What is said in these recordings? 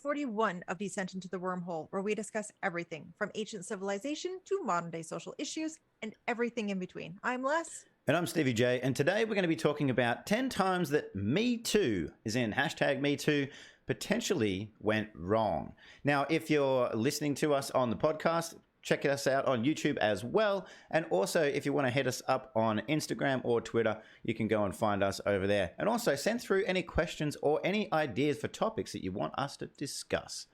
41 of Descent Into the Wormhole, where we discuss everything from ancient civilization to modern day social issues and everything in between. I'm Les. And I'm Stevie J, and today we're going to be talking about 10 times that Me Too, is in hashtag Me Too, potentially went wrong. Now, if you're listening to us on the podcast, check us out on YouTube as well. And also, if you want to hit us up on Instagram or Twitter, you can go and find us over there. And also, send through any questions or any ideas for topics that you want us to discuss.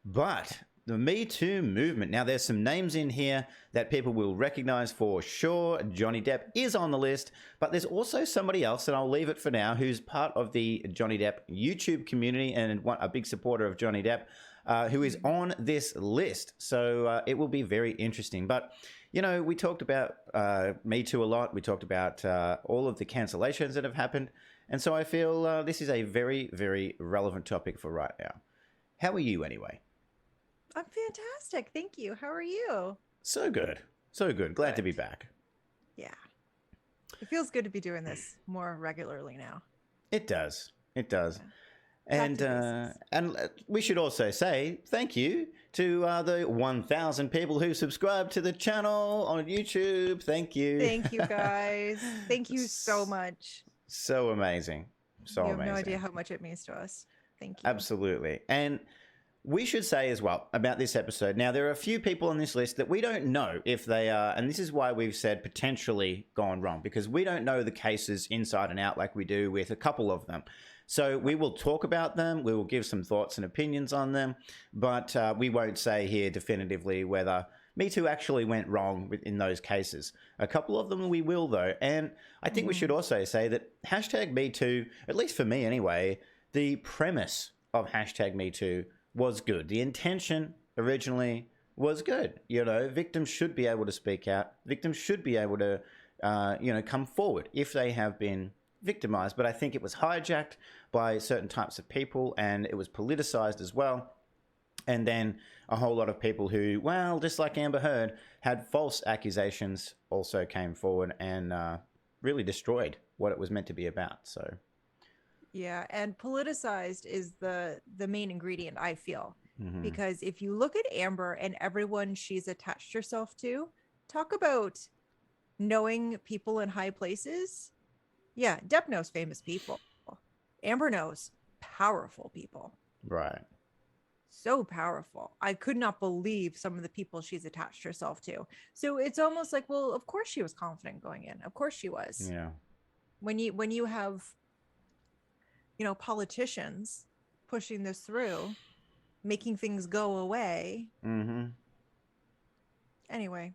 But the Me Too movement. Now, there's some names in here that people will recognize for sure. Johnny Depp is on the list, but there's also somebody else, and I'll leave it for now, who's part of the Johnny Depp YouTube community and a big supporter of Johnny Depp, who is on this list. So it will be very interesting. But, you know, we talked about Me Too a lot. We talked about all of the cancellations that have happened. And so I feel this is a very, very relevant topic for right now. How are you anyway? I'm fantastic. Thank you. How are you? So good. So good. Glad to be back. Yeah. It feels good to be doing this more regularly now. It does. It does. Yeah. And we should also say thank you to the 1,000 people who subscribe to the channel on YouTube. Thank you. Thank you, guys. Thank you so much. So amazing. So amazing. You have no idea how much it means to us. Thank you. Absolutely. And we should say as well about this episode. Now, there are a few people on this list that we don't know if they are, and this is why we've said potentially gone wrong, because we don't know the cases inside and out like we do with a couple of them. So we will talk about them. We will give some thoughts and opinions on them, but we won't say here definitively whether Me Too actually went wrong in those cases. A couple of them we will, though. And I think we should also say that hashtag Me Too, at least for me anyway, the premise of hashtag Me Too was good. The intention originally was good. You know, victims should be able to speak out. Victims should be able to, come forward if they have been victimized. But I think it was hijacked by certain types of people, and it was politicized as well. And then a whole lot of people who, well, just like Amber Heard, had false accusations also came forward and really destroyed what it was meant to be about. So yeah, and politicized is the main ingredient, I feel, because if you look at Amber and everyone she's attached herself to, talk about knowing people in high places. Yeah, Depp knows famous people. Amber knows powerful people. Right. So powerful. I could not believe some of the people she's attached herself to. So it's almost like, well, of course she was confident going in. Of course she was. Yeah. When you have politicians pushing this through, making things go away. Anyway.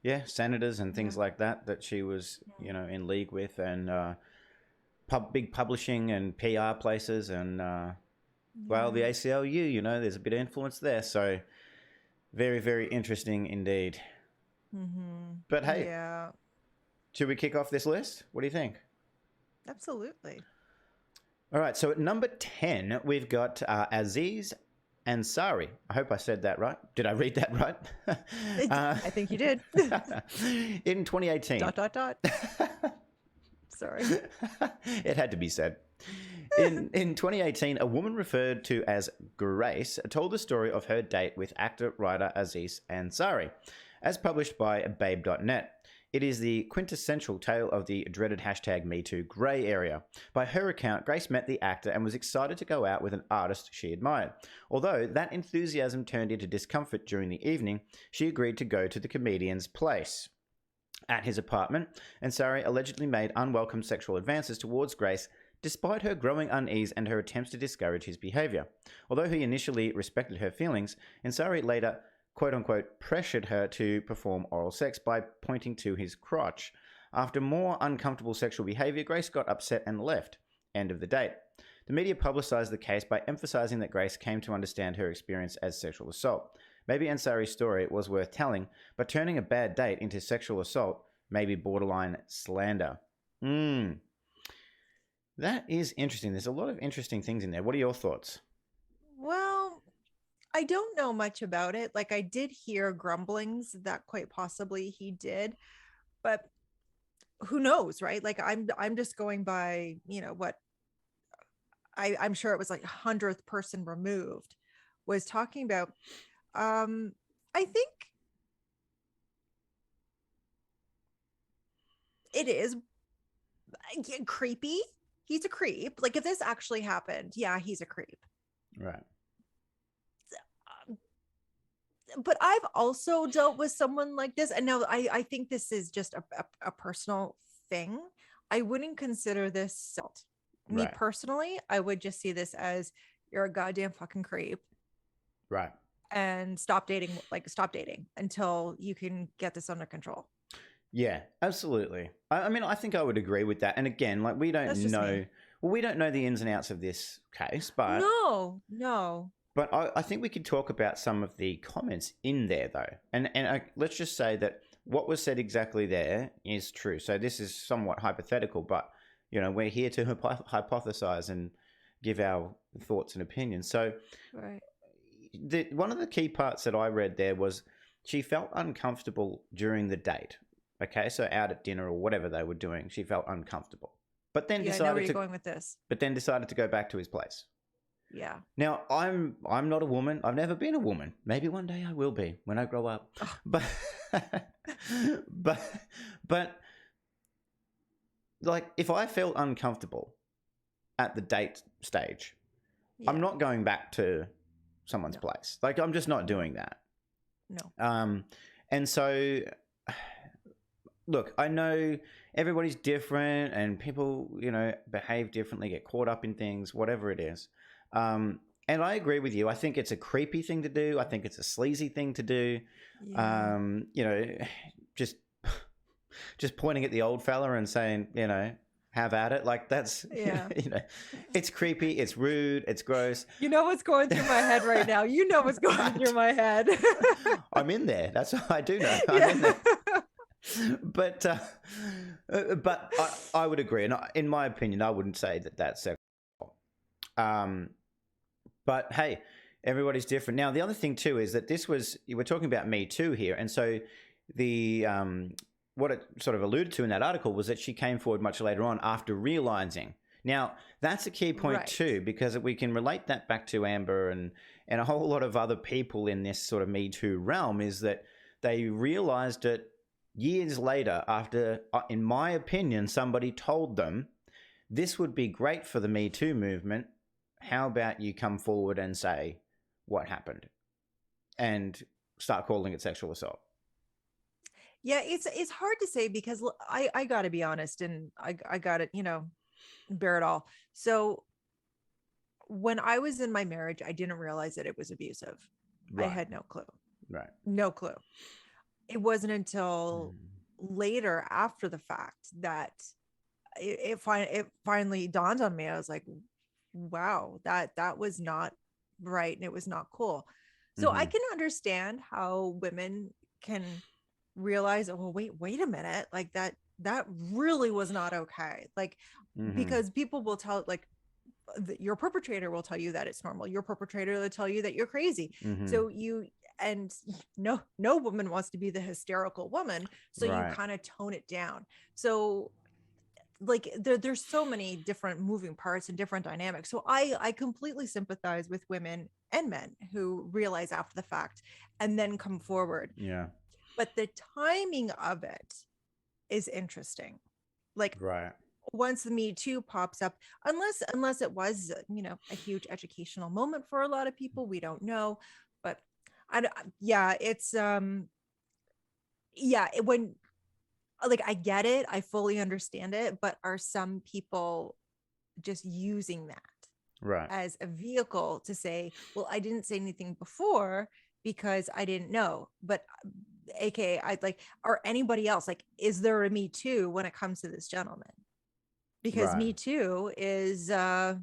Yeah, senators and things like that she was, in league with, and big publishing and PR places, and well, the ACLU, there's a bit of influence there. So very, very interesting indeed. But hey, should we kick off this list? What do you think? Absolutely. All right, so at number 10, we've got Aziz Ansari. I hope I said that right. Did I read that right? I think you did. In 2018. ... Sorry. It had to be said. In 2018, a woman referred to as Grace told the story of her date with actor-writer Aziz Ansari, as published by Babe.net. It is the quintessential tale of the dreaded hashtag MeToo grey area. By her account, Grace met the actor and was excited to go out with an artist she admired. Although that enthusiasm turned into discomfort during the evening, she agreed to go to the comedian's place. At his apartment, Ansari allegedly made unwelcome sexual advances towards Grace, despite her growing unease and her attempts to discourage his behaviour. Although he initially respected her feelings, Ansari later quote-unquote pressured her to perform oral sex by pointing to his crotch. After more uncomfortable sexual behaviour, Grace got upset and left. End of the date. The media publicised the case by emphasising that Grace came to understand her experience as sexual assault. Maybe Ansari's story was worth telling, but turning a bad date into sexual assault may be borderline slander. That is interesting. There's a lot of interesting things in there. What are your thoughts? Well, I don't know much about it. Like, I did hear grumblings that quite possibly he did, but who knows, right? Like, I'm just going by, what I'm sure it was like 100th person removed, was talking about, I think it is creepy. He's a creep. Like if this actually happened, yeah, he's a creep. Right. But I've also dealt with someone like this. And now I think this is just a personal thing. I wouldn't consider this assault. Me Right. personally, I would just see this as you're a goddamn fucking creep Right. and stop dating, like stop dating until you can get this under control. Yeah, absolutely. I mean, I think I would agree with that. And again, like we don't That's just know, me. well, we don't know the ins and outs of this case, but No. I think we could talk about some of the comments in there, though. And let's just say that what was said exactly there is true. So this is somewhat hypothetical, but we're here to hypothesize and give our thoughts and opinions. So, Right. one of the key parts that I read there was she felt uncomfortable during the date. Okay, so out at dinner or whatever they were doing, she felt uncomfortable. But then Yeah, I know where you're going with this. But then decided to go back to his place. Yeah. Now, I'm not a woman. I've never been a woman. Maybe one day I will be when I grow up. Oh. But but like if I felt uncomfortable at the date stage, Yeah. I'm not going back to someone's place. Like I'm just not doing that. No. And so look, I know everybody's different and people, behave differently, get caught up in things, whatever it is. And I agree with you. I think it's a creepy thing to do. I think it's a sleazy thing to do. Yeah. Just pointing at the old fella and saying, have at it. Like that's, Yeah. it's creepy. It's rude. It's gross. You know what's going through my head right now. You know what's going through my head. I'm in there. That's what I do know. I'm Yeah. in there. But I would agree, and in my opinion, I wouldn't say that that's sexual. But hey, everybody's different. Now, the other thing too is that we're talking about MeToo here, and so the what it sort of alluded to in that article was that she came forward much later on after realizing. Now, that's a key point Right. too, because we can relate that back to Amber and a whole lot of other people in this sort of MeToo realm, is that they realized it years later after, in my opinion, somebody told them, this would be great for the Me Too movement. How about you come forward and say what happened and start calling it sexual assault? Yeah, it's hard to say because I got to be honest, and I got to, bear it all. So when I was in my marriage, I didn't realize that it was abusive. Right. I had no clue. Right. No clue. It wasn't until later after the fact that it finally dawned on me. I was like, wow, that was not right, and it was not cool. So I can understand how women can realize, oh, wait a minute, like that really was not okay. Like, because people will tell, like, your perpetrator will tell you that it's normal. Your perpetrator will tell you that you're crazy. So and no woman wants to be the hysterical woman. So you kind of tone it down. So like there's so many different moving parts and different dynamics. So I completely sympathize with women and men who realize after the fact and then come forward. Yeah. But the timing of it is interesting. Like, once the Me Too pops up, unless it was, a huge educational moment for a lot of people, we don't know. But it's when, like, I get it, I fully understand it, but are some people just using that as a vehicle to say, well, I didn't say anything before because I didn't know, but aka I like, or anybody else, like, is there a Me Too when it comes to this gentleman? Because Me Too is not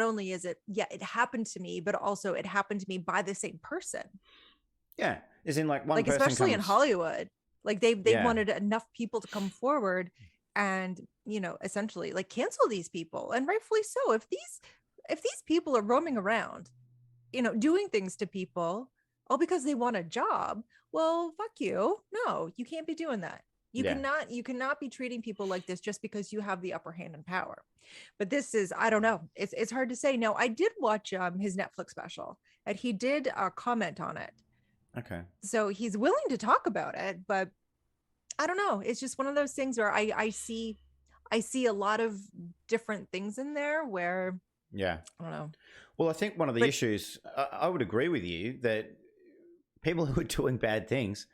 only is it, it happened to me, but also it happened to me by the same person. Yeah, is in like one person, especially in Hollywood, like they wanted enough people to come forward and essentially like cancel these people, and rightfully so. If these people are roaming around doing things to people all because they want a job, well, fuck you. No, you can't be doing that. Yeah. You cannot be treating people like this just because you have the upper hand in power. But this is, I don't know, it's hard to say. No, I did watch his Netflix special, and he did comment on it. Okay. So he's willing to talk about it, but I don't know. It's just one of those things where I see a lot of different things in there where Yeah. I don't know. Well, I think one of the But issues, I would agree with you that people who are doing bad things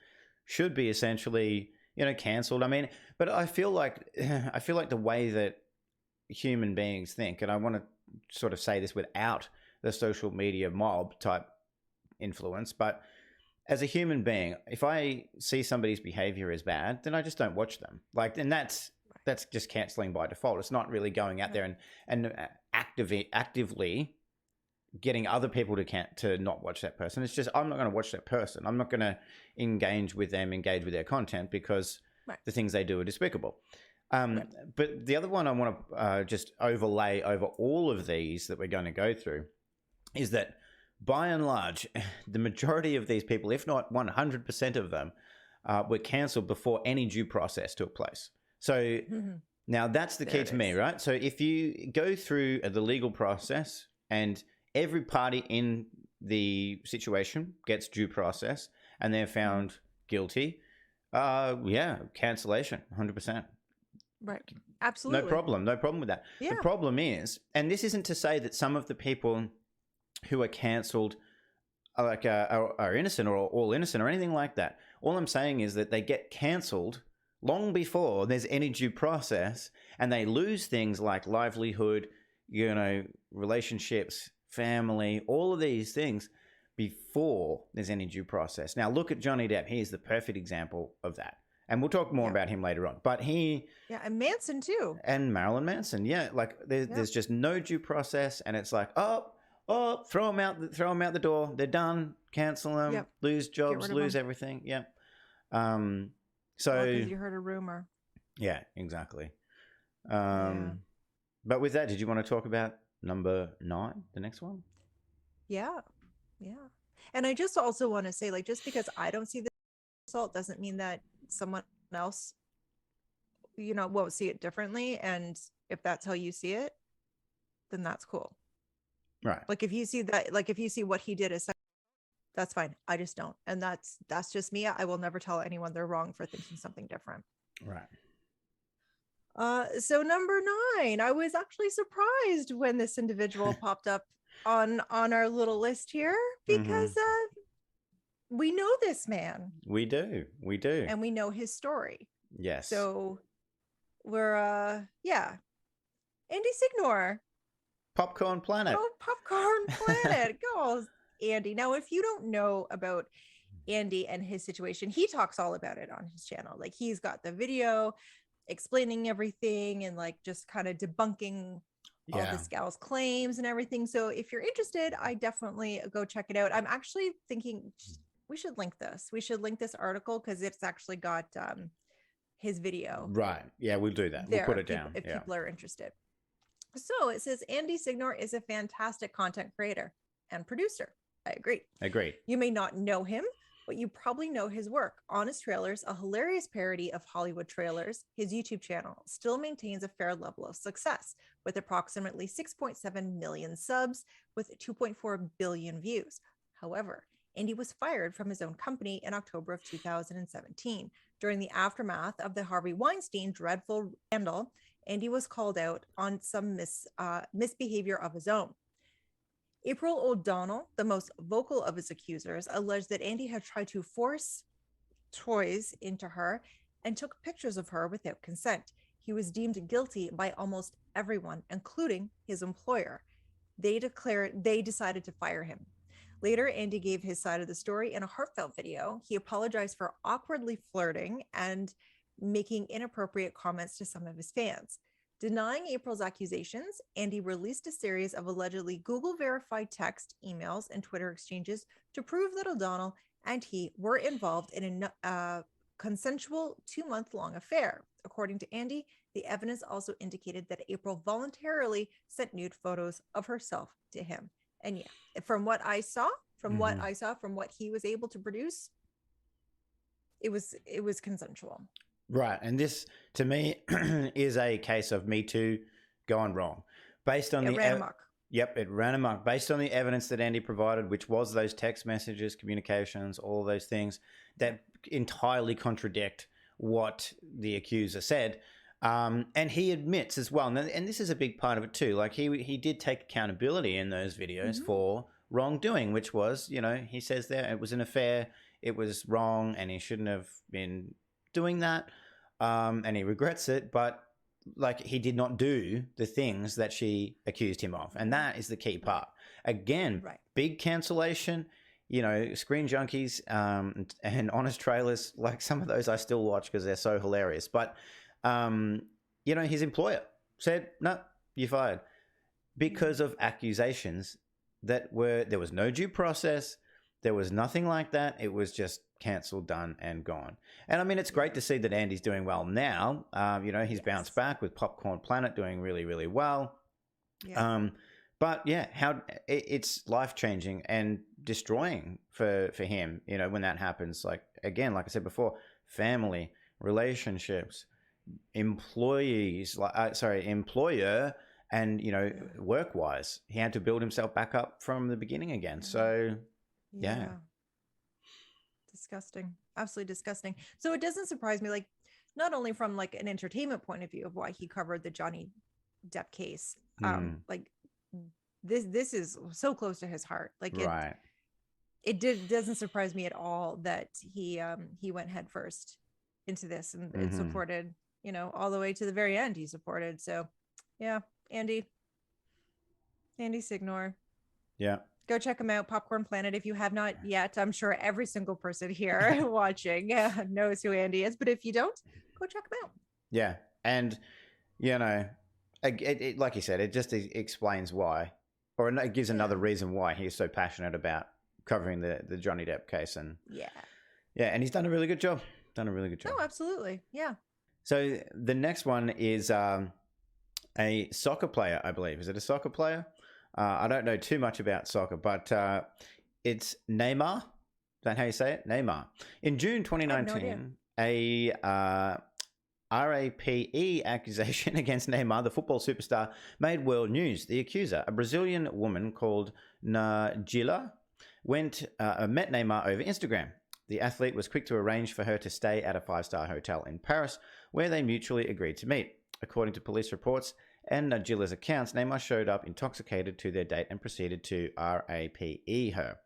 should be essentially, cancelled. I mean, but I feel like the way that human beings think, and I want to sort of say this without the social media mob type influence, but as a human being, if I see somebody's behavior is bad, then I just don't watch them. Like, and that's just canceling by default. It's not really going out there and actively getting other people to not watch that person. It's just, I'm not going to watch that person. I'm not going to engage with their content because the things they do are despicable. But the other one I want to just overlay over all of these that we're going to go through is that by and large, the majority of these people, if not 100% of them, were cancelled before any due process took place. So now that's the key to me, right? So if you go through the legal process and every party in the situation gets due process and they're found guilty, cancellation, 100%. Right. Absolutely. No problem with that. Yeah. The problem is, and this isn't to say that some of the people who are cancelled are innocent or all innocent or anything like that. All I'm saying is that they get cancelled long before there's any due process, and they lose things like livelihood, relationships, family, all of these things before there's any due process. Now look at Johnny Depp. He is the perfect example of that. And we'll talk more about him later on. But and Manson too. And Marilyn Manson. Yeah, like there's just no due process, and it's like, throw them out the door. They're done. Cancel them. Lose jobs. Lose everything. Yeah. So because you heard a rumor. Yeah, exactly. But with that, did you want to talk about number 9, the next one? Yeah. And I just also want to say, like, just because I don't see the result doesn't mean that someone else, won't see it differently. And if that's how you see it, then that's cool. Right. Like if you see what he did as, that's fine. I just don't. And that's just me. I will never tell anyone they're wrong for thinking something different. Right. So number 9, I was actually surprised when this individual popped up on our little list here because we know this man. We do. And we know his story. Yes. So we're Andy Signore. Popcorn Planet. Oh, Popcorn Planet. Go, Andy. Now, if you don't know about Andy and his situation, he talks all about it on his channel. Like, he's got the video explaining everything and like just kind of debunking all this gal's claims and everything. So if you're interested, I definitely go check it out. I'm actually thinking we should link this. We should link this article because it's actually got his video. Right. Yeah, we'll do that. We'll put it down. If people are interested. So it says Andy Signore is a fantastic content creator and producer. I agree. You may not know him, but you probably know his work. Honest Trailers, a hilarious parody of Hollywood trailers, his YouTube channel still maintains a fair level of success with approximately 6.7 million subs with 2.4 billion views. However, Andy was fired from his own company in October of 2017. During the aftermath of the Harvey Weinstein dreadful scandal, Andy was called out on some misbehavior of his own. April O'Donnell, the most vocal of his accusers, alleged that Andy had tried to force toys into her and took pictures of her without consent. He was deemed guilty by almost everyone, including his employer. They decided to fire him. Later, Andy gave his side of the story in a heartfelt video. He apologized for awkwardly flirting and making inappropriate comments to some of his fans. Denying April's accusations, Andy released a series of allegedly Google-verified text, emails, and Twitter exchanges to prove that O'Donnell and he were involved in a consensual 2-month-long affair. According to Andy, the evidence also indicated that April voluntarily sent nude photos of herself to him. And yeah, from what I saw, from what he was able to produce, it was consensual. Right. And this, to me, is a case of Me Too gone wrong. Based on It ran amok. Yep, it ran amok. Based on the evidence that Andy provided, which was those text messages, communications, all those things that entirely contradict what the accuser said. And he admits as well, and this is a big part of it too, like he did take accountability in those videos for wrongdoing, which was, he says there it was an affair, it was wrong, and he shouldn't have been doing that. And he regrets it, but like he did not do the things that she accused him of. And that is the key part. Again, big cancellation, Screen Junkies and Honest Trailers, like some of those I still watch because they're so hilarious. But, his employer said, no, you're fired because of accusations there was no due process. There was nothing like that. It was just cancelled, done, and gone. And I mean, it's great to see that Andy's doing well now. He's bounced back with Popcorn Planet doing really, really well. Yeah. But yeah, it's life changing and destroying for him. When that happens, like again, like I said before, family, relationships, employer, and work wise, he had to build himself back up from the beginning again. So yeah. Disgusting. Absolutely disgusting. So it doesn't surprise me, like, not only from like an entertainment point of view of why he covered the Johnny Depp case, like this is so close to his heart. Like it doesn't surprise me at all that he went head first into this and supported, all the way to the very end he supported. So yeah, Andy Signore. Yeah. Go check them out, Popcorn Planet, if you have not yet. I'm sure every single person here watching knows who Andy is, but if you don't, go check them out. Yeah, and it, like you said, it just explains why, or it gives another reason why he's so passionate about covering the Johnny Depp case. And and he's done a really good job. Oh, absolutely, yeah. So the next one is a soccer player, I believe. Is it a soccer player? I don't know too much about soccer, but it's Neymar. Is that how you say it? Neymar. In June 2019, a RAPE accusation against Neymar, the football superstar, made world news. The accuser, a Brazilian woman called Najila, met Neymar over Instagram. The athlete was quick to arrange for her to stay at a 5-star hotel in Paris, where they mutually agreed to meet. According to police reports and Najila's accounts, Neymar showed up intoxicated to their date and proceeded to RAPE her.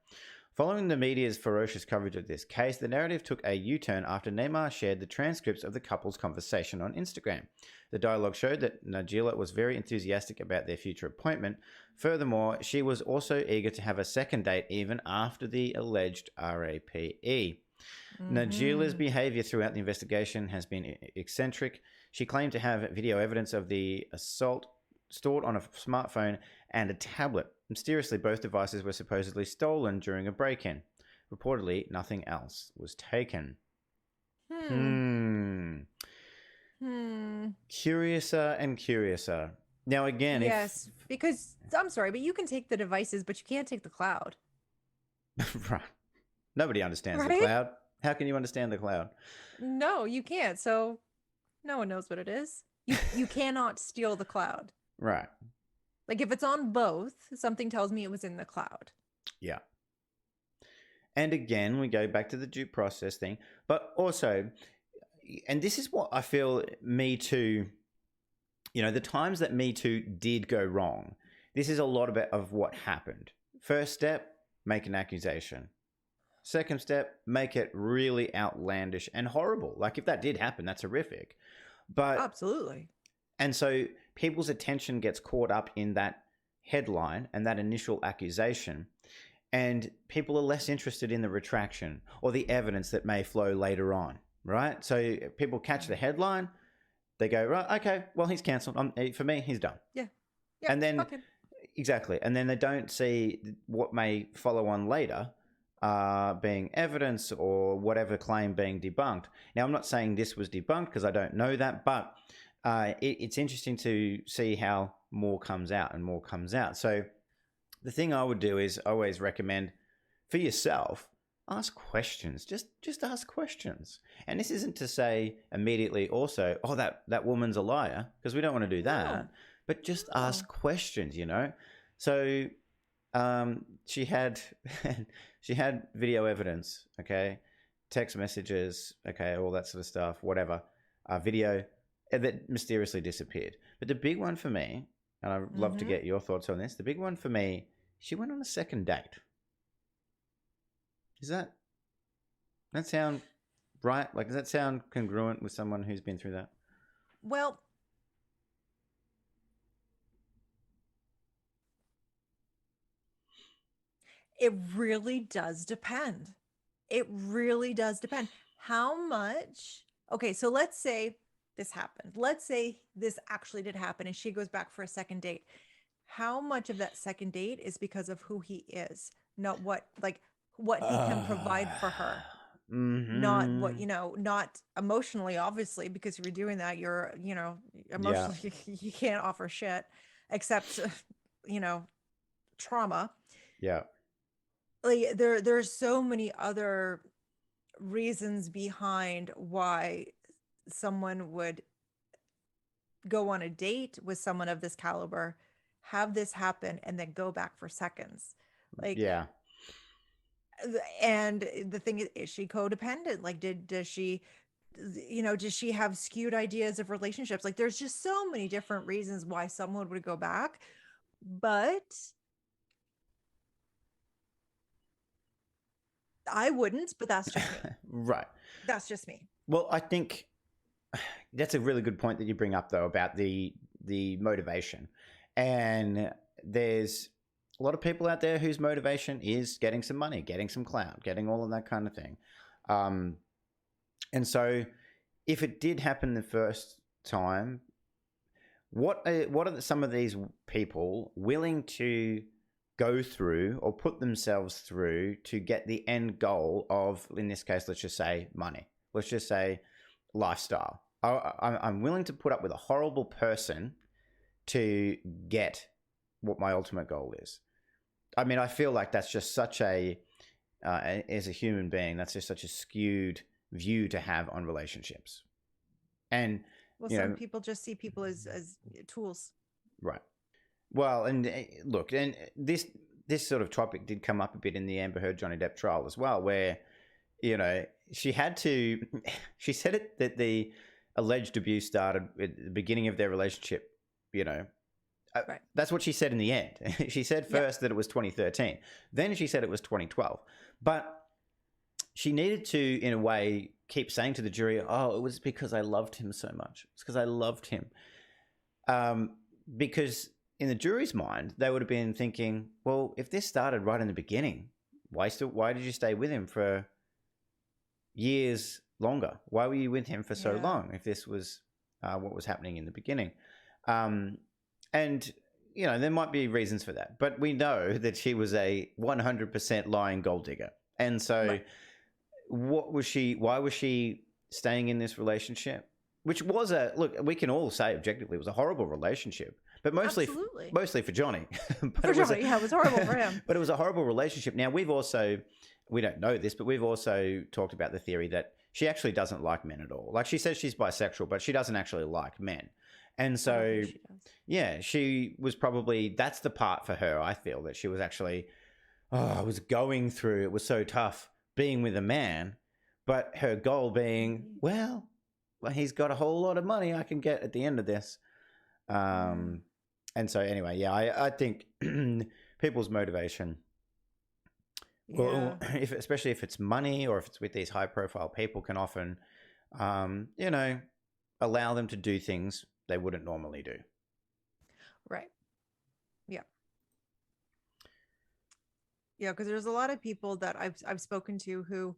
Following the media's ferocious coverage of this case, the narrative took a U-turn after Neymar shared the transcripts of the couple's conversation on Instagram. The dialogue showed that Najila was very enthusiastic about their future appointment. Furthermore, she was also eager to have a second date even after the alleged RAPE. Najila's behavior throughout the investigation has been eccentric. She claimed to have video evidence of the assault stored on a smartphone and a tablet. Mysteriously, both devices were supposedly stolen during a break-in. Reportedly, nothing else was taken. Curiouser and curiouser. Now, again, yes, because I'm sorry, but you can take the devices, but you can't take the cloud. Right. Nobody understands the cloud. How can you understand the cloud? No, you can't. So no one knows what it is. You cannot steal the cloud. Right. Like if it's on both, something tells me it was in the cloud. Yeah. And again, we go back to the due process thing, but also, and this is what I feel Me Too, the times that Me Too did go wrong, this is a lot of what happened. First step, make an accusation. Second step, make it really outlandish and horrible. Like if that did happen, that's horrific. But absolutely. And so people's attention gets caught up in that headline and that initial accusation, and people are less interested in the retraction or the evidence that may flow later on, right? So people catch the headline, they go, right, okay, well, he's cancelled. For me, he's done. Yeah. And then, exactly. And then they don't see what may follow on later, being evidence or whatever claim being debunked. Now, I'm not saying this was debunked because I don't know that, but it's interesting to see how more comes out and more comes out. So the thing I would do is always recommend for yourself, ask questions. Just ask questions. And this isn't to say immediately also, oh, that woman's a liar, because we don't want to do No, that. But just no. ask questions, you know. So she had she had video evidence, okay, text messages, okay, all that sort of stuff, whatever, video that mysteriously disappeared. But the big one for me, and I'd love to Mm-hmm. get your thoughts on this. The big one for me, she went on a second date. Is that sound right? Like, does that sound congruent with someone who's been through that? Well, it really does depend. It really does depend. How much? Okay, so let's say this happened. Let's say this actually did happen and she goes back for a second date. How much of that second date is because of who he is, not what he can provide for her, not what, Mm-hmm. not emotionally, obviously, because if you're doing that, you're, Yeah. emotionally, you can't offer shit except, you know, trauma. Yeah. Like there's so many other reasons behind why someone would go on a date with someone of this caliber, have this happen, and then go back for seconds. Like, Yeah. and the thing is she codependent? Like, does she, does she have skewed ideas of relationships? Like, there's just so many different reasons why someone would go back. But I wouldn't, but that's just me. Right. That's just me. Well, I think that's a really good point that you bring up, though, about the motivation. And there's a lot of people out there whose motivation is getting some money, getting some clout, getting all of that kind of thing. Um, and so, if it did happen the first time, what are some of these people willing to go through or put themselves through to get the end goal of, in this case, let's just say money, let's just say lifestyle? I'm willing to put up with a horrible person to get what my ultimate goal is. I mean, I feel like that's just such as a human being, that's just such a skewed view to have on relationships. And, Well, you some know, people just see people as tools. right. Well, and look, and this sort of topic did come up a bit in the Amber Heard Johnny Depp trial as well, where she had to. She said it that the alleged abuse started at the beginning of their relationship. You know, Right. that's what she said in the end. She said Yeah. first that it was 2013, then she said it was 2012, but she needed to, in a way, keep saying to the jury, "Oh, it was because I loved him so much. It's because I loved him." Because in the jury's mind, they would have been thinking, well, if this started right in the beginning, why did you stay with him for years longer? Why were you with him for so Yeah. long if this was what was happening in the beginning? And, there might be reasons for that, but we know that she was a 100% lying gold digger. And so Right. why was she staying in this relationship? Which was look, we can all say objectively it was a horrible relationship, but Absolutely. mostly for Johnny. but For it was Johnny, yeah, it was horrible for him. but it was a horrible relationship. Now we don't know this, but we've also talked about the theory that she actually doesn't like men at all. Like, she says she's bisexual, but she doesn't actually like men. And I don't so, think she does. yeah, she was probably, that's the part for her, I feel, that she was actually, I was going through, it was so tough being with a man, but her goal being, well, he's got a whole lot of money I can get at the end of this. And so, anyway, yeah, I think people's motivation, Yeah. well, especially if it's money or if it's with these high profile people, can often, allow them to do things they wouldn't normally do. Right. Yeah. Yeah, because there's a lot of people that I've spoken to who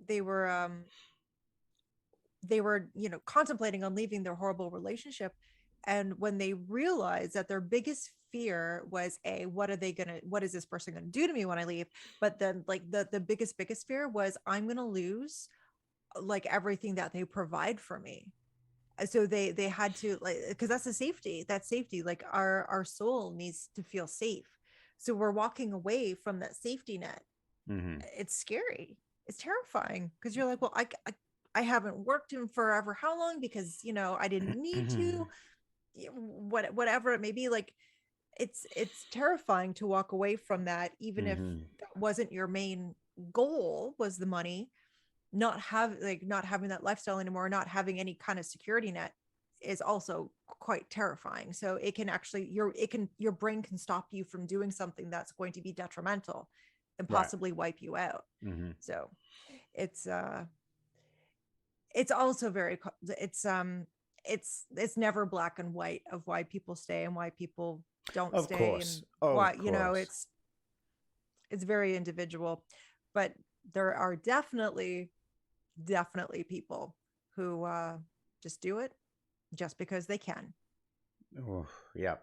they were contemplating on leaving their horrible relationship, and when they realized that their biggest fear was, a what is this person gonna do to me when I leave, but then, like, the biggest fear was, I'm gonna lose, like, everything that they provide for me. So they had to, like, because that's safety, like, our soul needs to feel safe, so we're walking away from that safety net, it's scary. It's terrifying because you're like, well, I haven't worked in forever. How long? Because, I didn't need to, whatever it may be. Like, it's terrifying to walk away from that, even if that wasn't your main goal, was the money. Not having that lifestyle anymore, not having any kind of security net is also quite terrifying. So it can actually your brain can stop you from doing something that's going to be detrimental and possibly wipe you out. So it's also very, it's never black and white of why people stay and why people don't Of stay, course. and why, Course. it's very individual. But there are definitely people who just do it just because they can. Oh, yeah.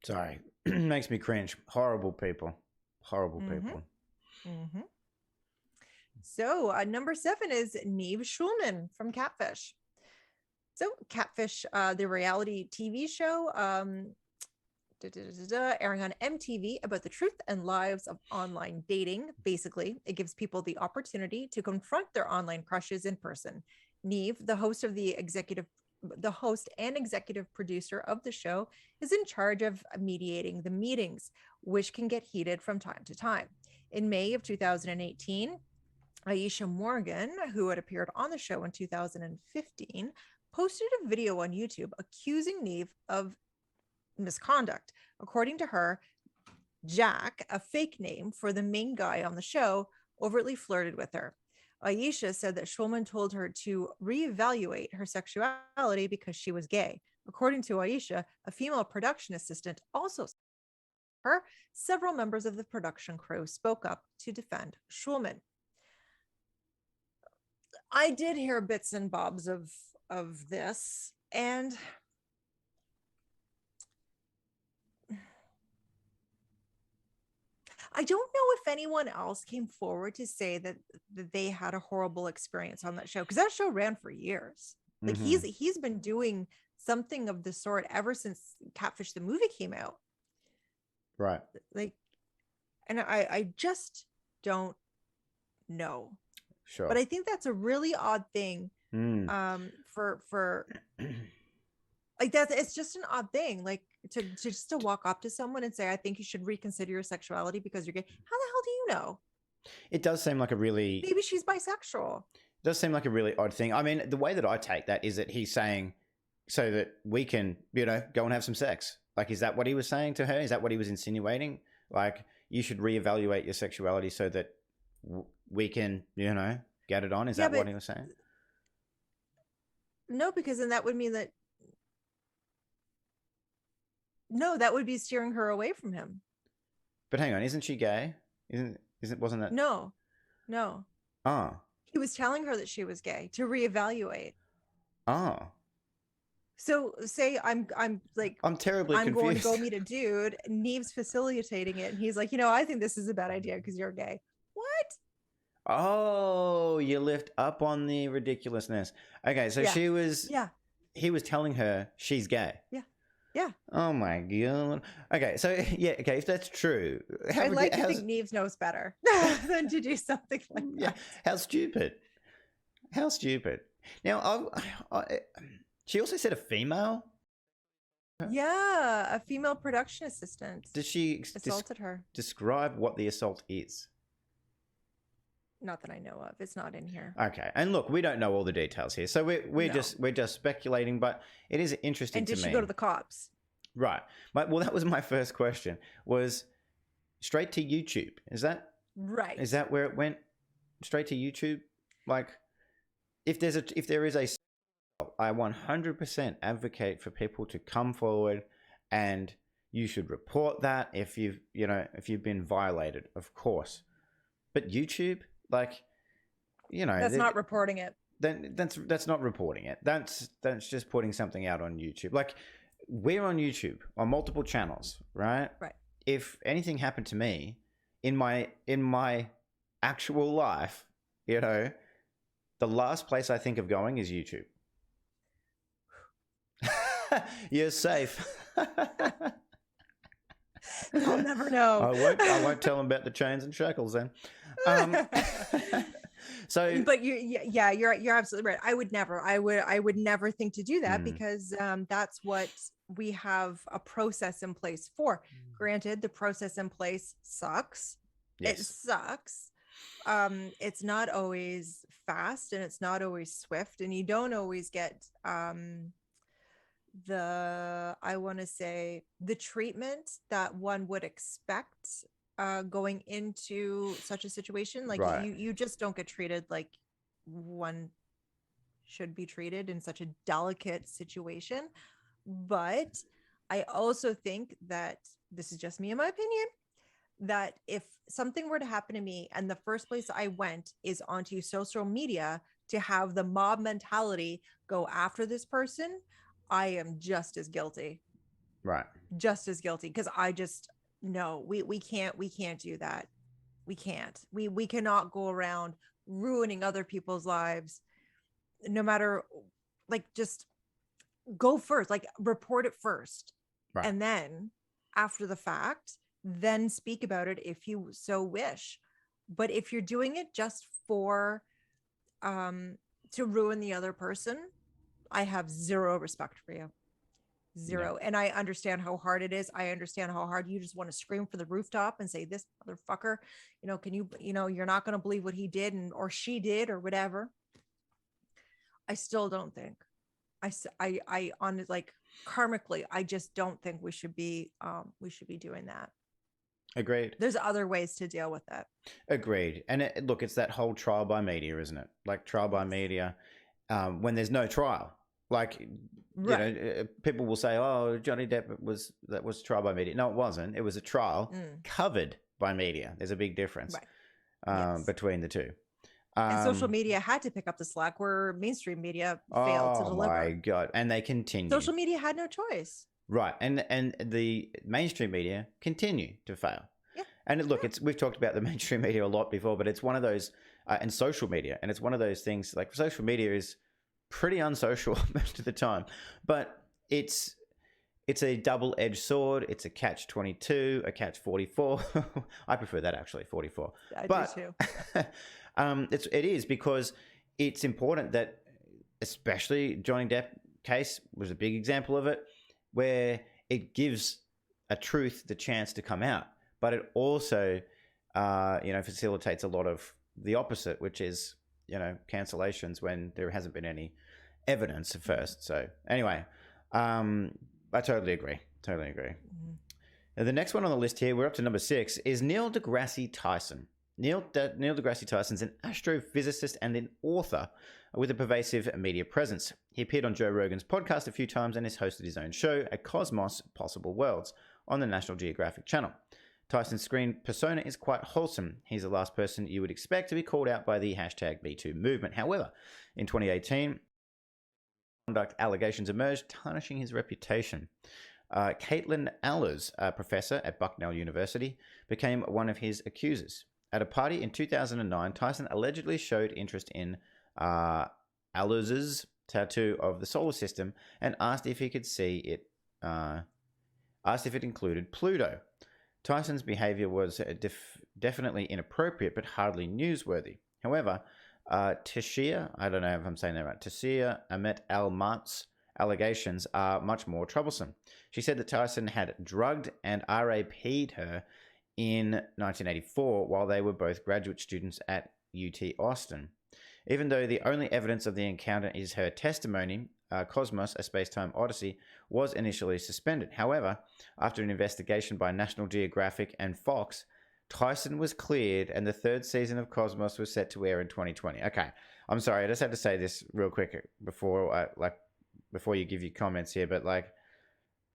Sorry. Makes me cringe. Horrible people. People. So number 7 is Neve Schulman from Catfish. So Catfish, the reality TV show, airing on MTV, about the truth and lives of online dating. Basically, it gives people the opportunity to confront their online crushes in person. Neve, the host and executive producer of the show, is in charge of mediating the meetings, which can get heated from time to time. In May of 2018, Aisha Morgan, who had appeared on the show in 2015, posted a video on YouTube accusing Neve of misconduct. According to her, Jack, a fake name for the main guy on the show, overtly flirted with her. Aisha said that Schulman told her to reevaluate her sexuality because she was gay. According to Aisha, a female production assistant also said her. Several members of the production crew spoke up to defend Schulman. I did hear bits and bobs of this, and I don't know if anyone else came forward to say that they had a horrible experience on that show, because that show ran for years. Like he's been doing something of the sort ever since Catfish the movie came out. Right. Like, and I just don't know. Sure. But I think that's a really odd thing. For like that, it's just an odd thing. Like to just to walk up to someone and say, I think you should reconsider your sexuality because you're gay. How the hell do you know? It does seem like a really... Maybe she's bisexual. It does seem like a really odd thing. I mean, the way that I take that is that he's saying so that we can, go and have some sex. Like, is that what he was saying to her? Is that what he was insinuating? Like, you should reevaluate your sexuality so that we can, get it on? Is that what he was saying? No, because then that would mean that... No, that would be steering her away from him. But hang on, isn't she gay? Wasn't that... No. Oh. He was telling her that she was gay to reevaluate. Oh. So say I'm terribly confused. I'm going to go meet a dude. Neve's facilitating it, and he's like, I think this is a bad idea because you're gay. What? Oh, you lift up on the ridiculousness. Okay, so she was... Yeah. He was telling her she's gay. Yeah. Oh my god. Okay, so okay, if that's true, I'd like to think Neves knows better than to do something like that. Yeah. How stupid. Now, she also said a female. Yeah, a female production assistant. Did she assaulted her? Describe what the assault is. Not that I know of. It's not in here. Okay, and look, we don't know all the details here, so we're just speculating. But it is interesting to me. And did she go to the cops? Right. Well, that was my first question. Was straight to YouTube? Is that right? Is that where it went? Straight to YouTube? Like, if there is a, I 100% advocate for people to come forward, and you should report that if you've been violated, of course. But YouTube. Like, that's not reporting it. Then that's not reporting it. That's just putting something out on YouTube. Like, we're on YouTube on multiple channels, right? Right. If anything happened to me in my actual life, the last place I think of going is YouTube. You're safe. They'll never know. I won't tell them about the chains and shackles then. Um, so, But yeah, you're absolutely right. I would never think to do that, mm, because that's what we have a process in place for. Granted, the process in place sucks. It yes, sucks. It's not always fast, and it's not always swift, and you don't always get the I want to say the treatment that one would expect going into such a situation. Like right, you just don't get treated like one should be treated in such a delicate situation. But I also think that, this is just me in my opinion, that if something were to happen to me and the first place I went is onto social media to have the mob mentality go after this person, I am just as guilty. right. Just as guilty, because I just no, we can't do that. We can't. We cannot go around ruining other people's lives, no matter, like, just go first, like report it first, Right. and then after the fact, then speak about it if you so wish. But if you're doing it just for um to ruin the other person, I have zero respect for you. Yeah. Zero. And I understand how hard it is. I understand how hard you just want to scream for the rooftop and say, this motherfucker, can you're not going to believe what he did, and or she did, or whatever. I still don't think I on like karmically, I just don't think we should be doing that. Agreed. There's other ways to deal with that. Agreed. And look, it's that whole trial by media, isn't it? Like trial by Yes. media, when there's no trial. Like, Right. people will say, "Oh, Johnny Depp was trial by media." No, it wasn't. It was a trial Mm. covered by media. There's a big difference Right. Yes. between the two. And social Um, media had to pick up the slack where mainstream media failed to oh my deliver. god! And they continue. Social media had no choice. Right, and the mainstream media continue to fail. Yeah. And look, Yeah. we've talked about the mainstream media a lot before, but it's one of those, and social media, and it's one of those things. Like social media is pretty unsocial most of the time, but it's a double-edged sword. It's a catch-22, a catch-44. I prefer that actually, 44. I do But too. it is because it's important that, especially Johnny Depp case was a big example of it, where it gives a truth the chance to come out, but it also, facilitates a lot of the opposite, which is, cancellations when there hasn't been any evidence at first. So anyway, I totally agree. Totally agree. Mhm. Now, the next one on the list here, we're up to number 6, is Neil deGrasse Tyson. Neil deGrasse Tyson's an astrophysicist and an author with a pervasive media presence. He appeared on Joe Rogan's podcast a few times and has hosted his own show, A Cosmos Possible Worlds, on the National Geographic Channel. Tyson's screen persona is quite wholesome. He's the last person you would expect to be called out by the hashtag MeToo movement. However, in 2018, conduct allegations emerged, tarnishing his reputation. Caitlin Allers, a professor at Bucknell University, became one of his accusers. At a party in 2009, Tyson allegedly showed interest in Allers' tattoo of the solar system and asked if he could see it. Asked if it included Pluto. Tyson's behavior was definitely inappropriate, but hardly newsworthy. However, Tashia, I don't know if I'm saying that right, Tashia Ahmet Al-Mat's allegations are much more troublesome. She said that Tyson had drugged and RAP'd her in 1984 while they were both graduate students at UT Austin. Even though the only evidence of the encounter is her testimony, Cosmos, A Space-Time Odyssey, was initially suspended. However, after an investigation by National Geographic and Fox, Tyson was cleared and the third season of Cosmos was set to air in 2020. Okay, I'm sorry, I just had to say this real quick before you give your comments here, but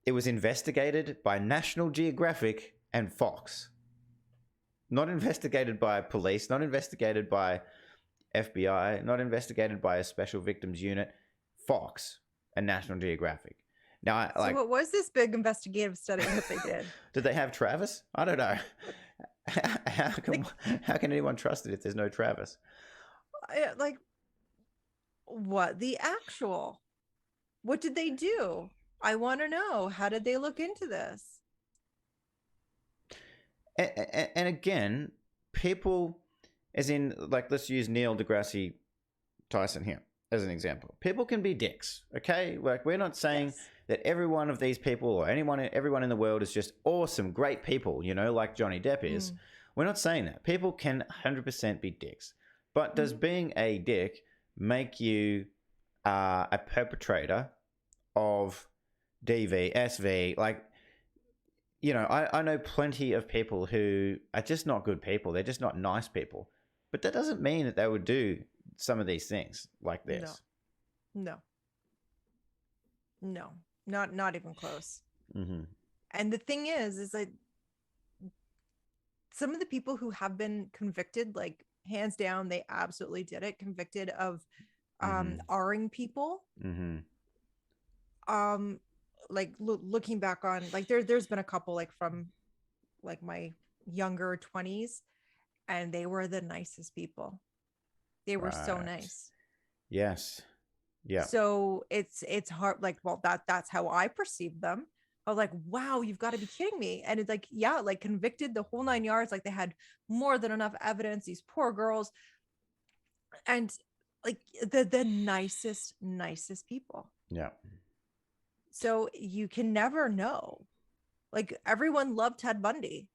it was investigated by National Geographic and Fox. Not investigated by police, not investigated by FBI, not investigated by a special victims unit. Fox and National Geographic. Now, So what was this big investigative study that they did? did they have Travis? I don't know. How can anyone trust it if there's no Travis? What the actual? What did they do? I want to know. How did they look into this? And again, people, as in, like, let's use Neil deGrasse Tyson here as an example. People can be dicks, okay? Like, we're not saying that every one of these people or everyone in the world is just awesome, great people, you know, like Johnny Depp is. We're not saying that. People can 100% be dicks. But does being a dick make you a perpetrator of DV, SV? Like, you know, I know plenty of people who are just not good people. They're just not nice people. But that doesn't mean that they would do some of these things like this. No, not even close. And the thing is like some of the people who have been convicted, like hands down, they absolutely did it, convicted of R-ing people. Like looking back on, like there's been a couple like from like my younger 20s, and they were the nicest people. They were so nice. Yes. Yeah. So it's hard, like, well, that's how I perceived them. I was like, wow, you've got to be kidding me. And it's like, yeah, like convicted the whole 9 yards. Like they had more than enough evidence, these poor girls. And like the nicest people. Yeah. So you can never know. Like everyone loved Ted Bundy.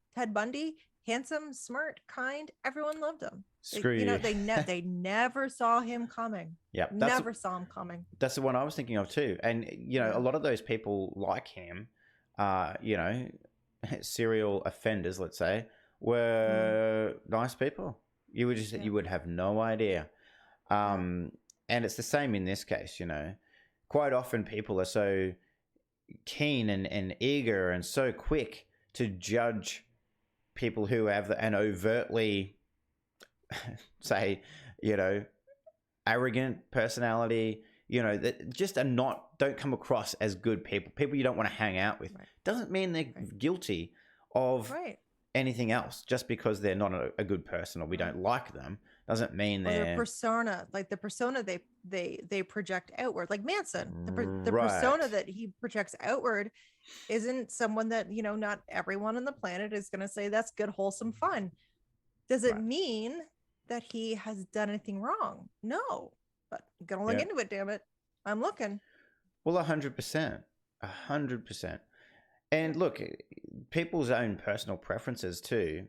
Handsome, smart, kind. Everyone loved him. Screw you know, they never saw him coming. Yeah, never saw him coming. That's the one I was thinking of too. And you know, a lot of those people like him, you know, serial offenders, let's say, were nice people. You would have no idea. And it's the same in this case. You know, quite often people are so keen and eager and so quick to judge people who have an overtly, say, you know, arrogant personality, you know, that just don't come across as good people you don't want to hang out with. Doesn't mean they're guilty of anything else just because they're not a good person or we don't like them. Doesn't mean their persona, like the persona they project outward, like Manson. The persona that he projects outward isn't someone that, you know, not everyone on the planet is going to say that's good, wholesome fun. Does it mean that he has done anything wrong? No, but I'm gonna look into it. Damn it, I'm looking. Well, 100%. And look, people's own personal preferences too.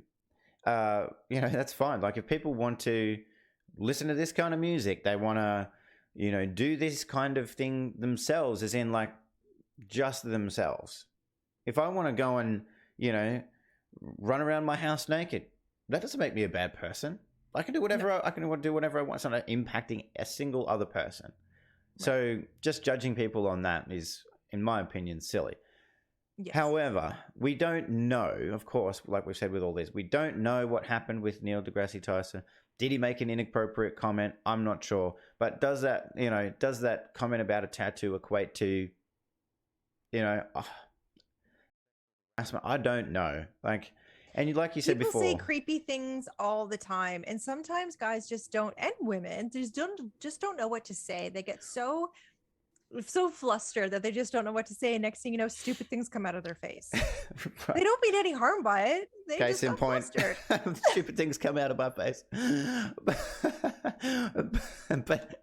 You know, that's fine. Like if people want to listen to this kind of music, they want to, you know, do this kind of thing themselves, as in like just themselves. If I want to go and, you know, run around my house naked, that doesn't make me a bad person. I can do whatever I can do whatever I want. It's not impacting a single other person. So just judging people on that is, in my opinion, silly. Yes. However, we don't know, of course, like we've said with all this, we don't know what happened with Neil deGrasse Tyson. Did he make an inappropriate comment? I'm not sure. But does that comment about a tattoo equate to, you know, I don't know. Like, and like you said before, people say creepy things all the time, and sometimes guys just don't, and women just don't know what to say. They get so flustered that they just don't know what to say. And next thing you know, stupid things come out of their face. They don't mean any harm by it. They Case just in point, stupid things come out of my face. but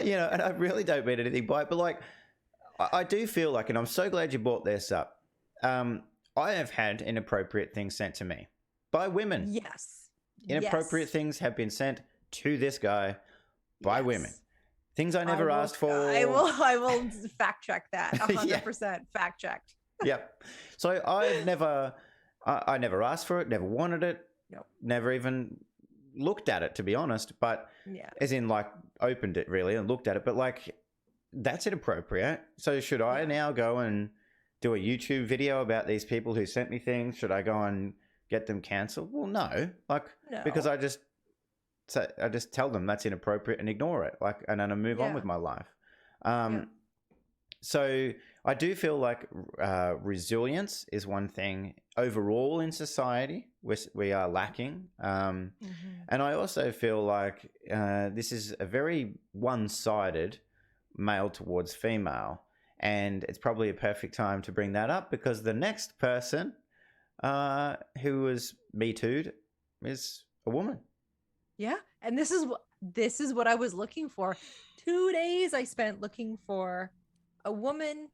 you know, and I really don't mean anything by it. But like, I do feel like, and I'm so glad you brought this up. I have had inappropriate things sent to me by women. Yes. Inappropriate things have been sent to this guy by women. Things I never asked for. I will fact check that. 100% fact checked. Yep. So I never asked for it, never wanted it, never even looked at it, to be honest. But as in like opened it really and looked at it. But like, that's inappropriate. So should I now go and do a YouTube video about these people who sent me things? Should I go and get them cancelled? Well, no. Because I just tell them that's inappropriate and ignore it, like, and then I move on with my life. So I do feel like resilience is one thing overall in society we are lacking. And I also feel like this is a very one-sided male towards female. And it's probably a perfect time to bring that up because the next person who was Me Too'd is a woman. Yeah. And this is what I was looking for. 2 days I spent looking for a woman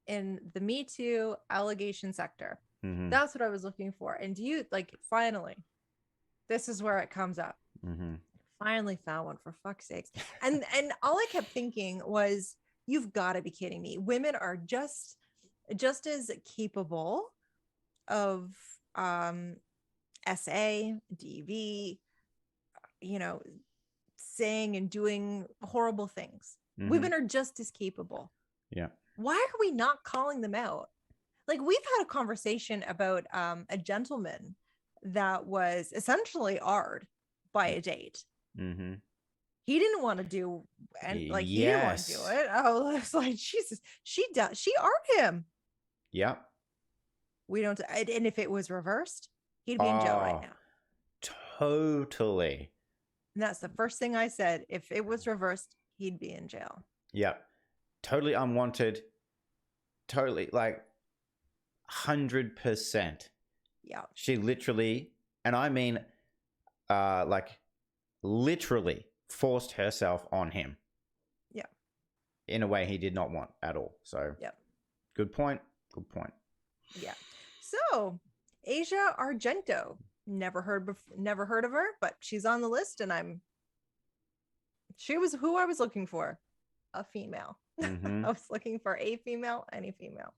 in the Me Too allegation sector. Mm-hmm. That's what I was looking for. And do you like finally, this is where it comes up. Mm-hmm. Finally found one, for fuck's sakes. And all I kept thinking was, you've got to be kidding me. Women are just as capable of SA, DV, you know, saying and doing horrible things. Mm-hmm. Women are just as capable. Yeah. Why are we not calling them out? Like, we've had a conversation about a gentleman that was essentially ard by a date. Mm-hmm. He didn't want to do, and like, he didn't want to do Yes. it. I was like, Jesus, she ard him. Yep. We don't, and if it was reversed, he'd be in jail right now. Totally. And that's the first thing I said. If it was reversed, he'd be in jail. Yep. Totally unwanted. Totally, like 100%. Yeah. She literally, and I mean, like literally forced herself on him. Yeah. In a way he did not want at all. So, yep. Good point. Good point. Yeah. So, Asia Argento. Never heard of her, but she's on the list, and she was who I was looking for, a female. Mm-hmm. I was looking for a female, any female.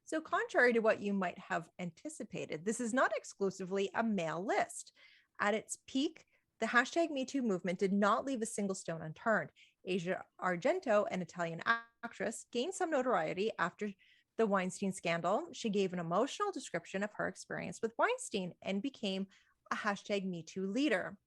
So, contrary to what you might have anticipated, this is not exclusively a male list. At its peak, the hashtag MeToo movement did not leave a single stone unturned. Asia Argento, an Italian actress, gained some notoriety after the Weinstein scandal. She gave an emotional description of her experience with Weinstein and became a hashtag MeToo leader.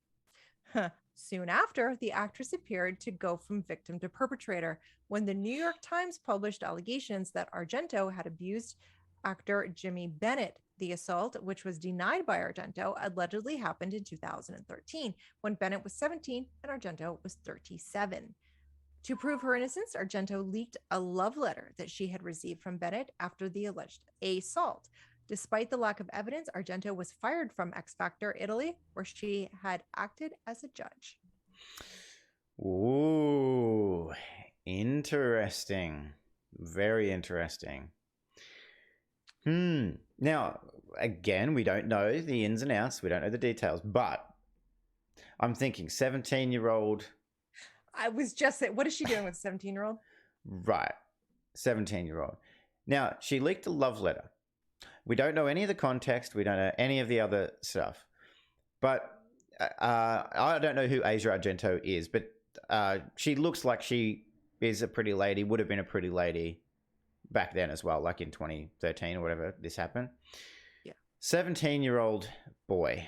Soon after, the actress appeared to go from victim to perpetrator when the New York Times published allegations that Argento had abused actor Jimmy Bennett. The assault, which was denied by Argento, allegedly happened in 2013 when Bennett was 17 and Argento was 37. To prove her innocence, Argento leaked a love letter that she had received from Bennett after the alleged assault. Despite the lack of evidence, Argento was fired from X Factor Italy, where she had acted as a judge. Ooh, interesting. Very interesting. Now, again, we don't know the ins and outs. We don't know the details, but I'm thinking 17-year-old. I was just saying, what is she doing with a 17-year-old? Right. 17-year-old. Now, she leaked a love letter. We don't know any of the context. We don't know any of the other stuff. But I don't know who Asia Argento is, but she looks like she is a pretty lady, would have been a pretty lady back then as well, like in 2013 or whatever this happened. Yeah. 17-year-old boy.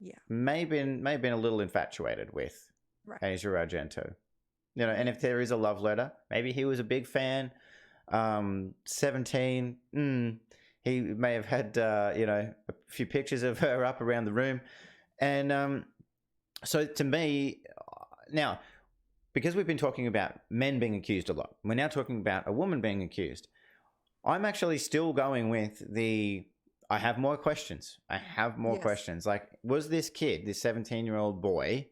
Yeah. May have been a little infatuated with Asia Argento. You know, and if there is a love letter, maybe he was a big fan. 17, he may have had, a few pictures of her up around the room. And so to me, now, because we've been talking about men being accused a lot, we're now talking about a woman being accused. I'm actually still going with I have more questions. I have more questions. Like, was this kid, this 17-year-old boy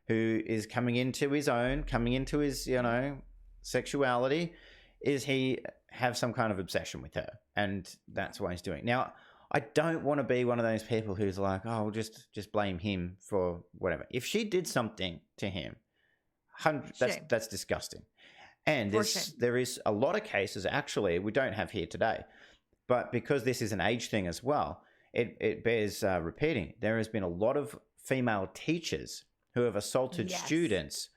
who is coming into his sexuality, is he have some kind of obsession with her? And that's what he's doing. Now, I don't want to be one of those people who's like, oh, we'll just blame him for whatever. If she did something to him, that's disgusting. And there is a lot of cases, actually, we don't have here today, but because this is an age thing as well, it bears repeating. There has been a lot of female teachers who have assaulted students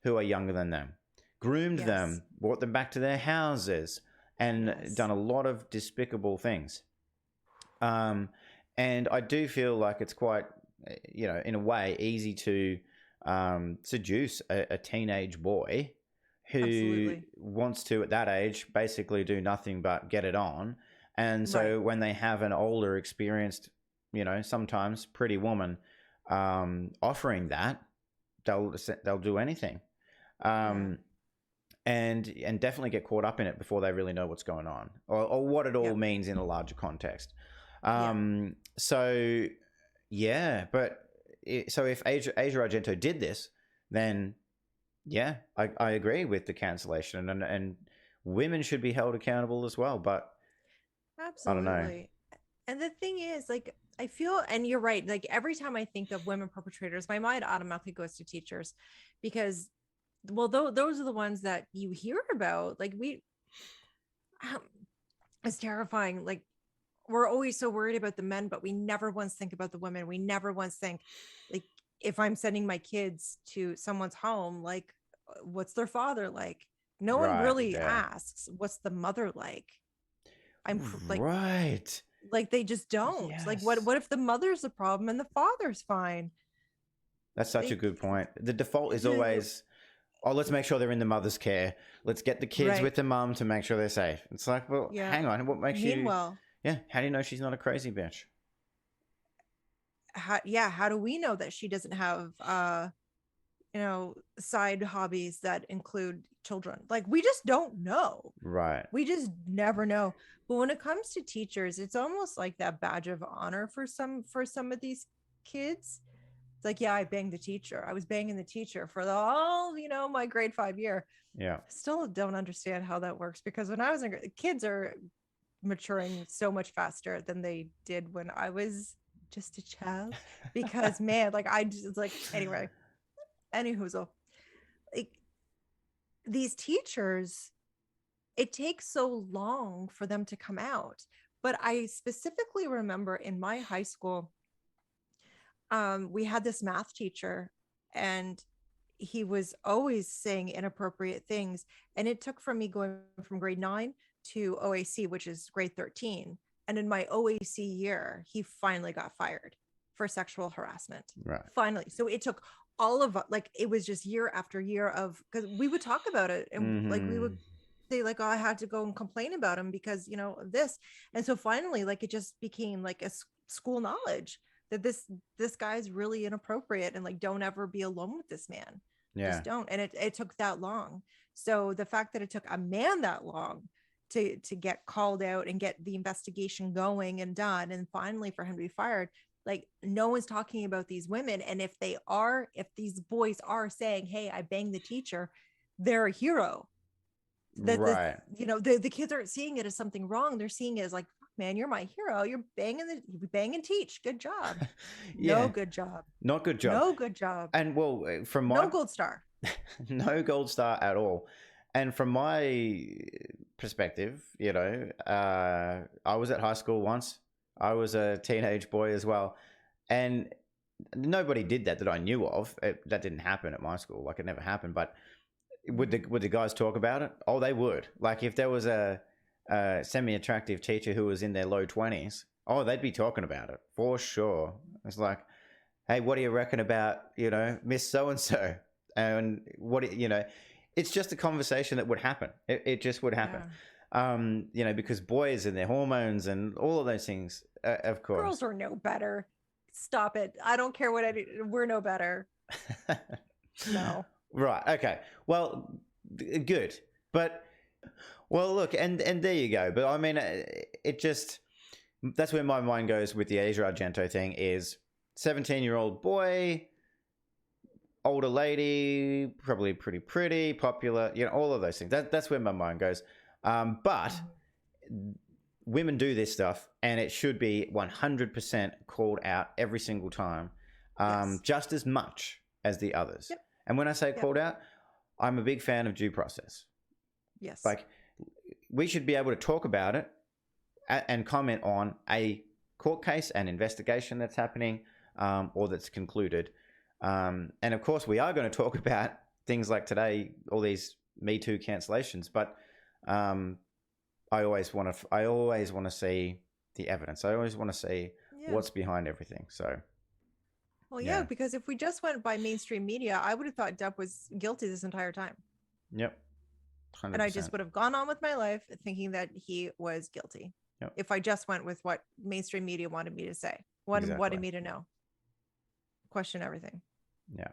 who are younger than them, groomed them, brought them back to their houses, and done a lot of despicable things. And I do feel like it's quite, in a way, easy to seduce a teenage boy who wants to, at that age, basically do nothing but get it on. And so when they have an older, experienced, sometimes pretty woman offering that, they'll do anything. And definitely get caught up in it before they really know what's going on or what it all means in a larger context. Yeah. So yeah, but so if Asia Argento did this, then yeah, I agree with the cancellation, and women should be held accountable as well. But I don't know. Absolutely. And the thing is, like, I feel, and you're right, like every time I think of women perpetrators, my mind automatically goes to teachers because, well, those are the ones that you hear about. Like, um, it's terrifying. Like, we're always so worried about the men, but we never once think about the women. We never once think, like, if I'm sending my kids to someone's home, like, what's their father like? No one Right? really Yeah. asks, what's the mother like? Like, Right. they just don't. Like, Yes. what if the mother's the problem and the father's fine? That's such a Like, good point. The default is the, always, oh, let's make sure they're in the mother's care. Let's get the kids right. with the mum to make sure they're safe. It's like, well, Yeah. hang on. What makes you, Meanwhile, yeah, how do you know she's not a crazy bitch? how do we know that she doesn't have side hobbies that include children? Like, we just don't know. Right. We just never know. But when it comes to teachers, it's almost like that badge of honor for some of these kids. It's like, yeah, I banged the teacher. I was banging the teacher for all, my grade 5 year. Yeah. I still don't understand how that works because when I was in kids are maturing so much faster than they did when I was just a child. Because man, like I just like anyway, anywho, like these teachers, it takes so long for them to come out. But I specifically remember in my high school, we had this math teacher, and he was always saying inappropriate things. And it took from me going from grade 9 to OAC, which is grade 13. And in my OAC year, he finally got fired for sexual harassment. Right. Finally. So it took all of, like, it was just year after year of, because we would talk about it, and like we would say, like, oh, I had to go and complain about him because, of this. And so finally, like, it just became like a school knowledge that this guy's really inappropriate, and like, don't ever be alone with this man. Yeah. Just don't. And it took that long. So the fact that it took a man that long to get called out and get the investigation going and done, and finally for him to be fired, like, no one's talking about these women. And if these boys are saying, hey, I banged the teacher, they're a hero. That Right. the kids aren't seeing it as something wrong. They're seeing it as like, man, you're my hero. You bang and teach. Good job. Yeah. No good job. Not good job. No good job. And well, from my No gold star. no gold star at all. And from my perspective, I was at high school once. I was a teenage boy as well, and nobody did that I knew of. That didn't happen at my school. Like, it never happened. But would the guys talk about it? Oh, they would. Like, if there was a semi-attractive teacher who was in their low 20s, oh, they'd be talking about it for sure. It's like, hey, what do you reckon about, Miss So-and-so? And what, it's just a conversation that would happen. It just would happen. Yeah. Because boys and their hormones and all of those things, of course. Girls are no better. Stop it. I don't care what we're no better. No. Right. Okay. Well, good. But, well, look, and there you go. But I mean, it just, that's where my mind goes with the Asia Argento thing is 17-year-old boy, older lady, probably pretty, popular, all of those things. That's where my mind goes. But women do this stuff, and it should be 100% called out every single time, Yes. just as much as the others. Yep. And when I say called out, I'm a big fan of due process. Yes. Like, we should be able to talk about it and comment on a court case and investigation that's happening, or that's concluded. And of course, we are going to talk about things like today, all these MeToo cancellations. But I always want to see the evidence. I always want to see what's behind everything. So, well, yeah, because if we just went by mainstream media, I would have thought Depp was guilty this entire time. Yep. 100%. And I just would have gone on with my life thinking that he was guilty. Yep. If I just went with what mainstream media wanted me to say, wanted me to know. Question everything. Yeah.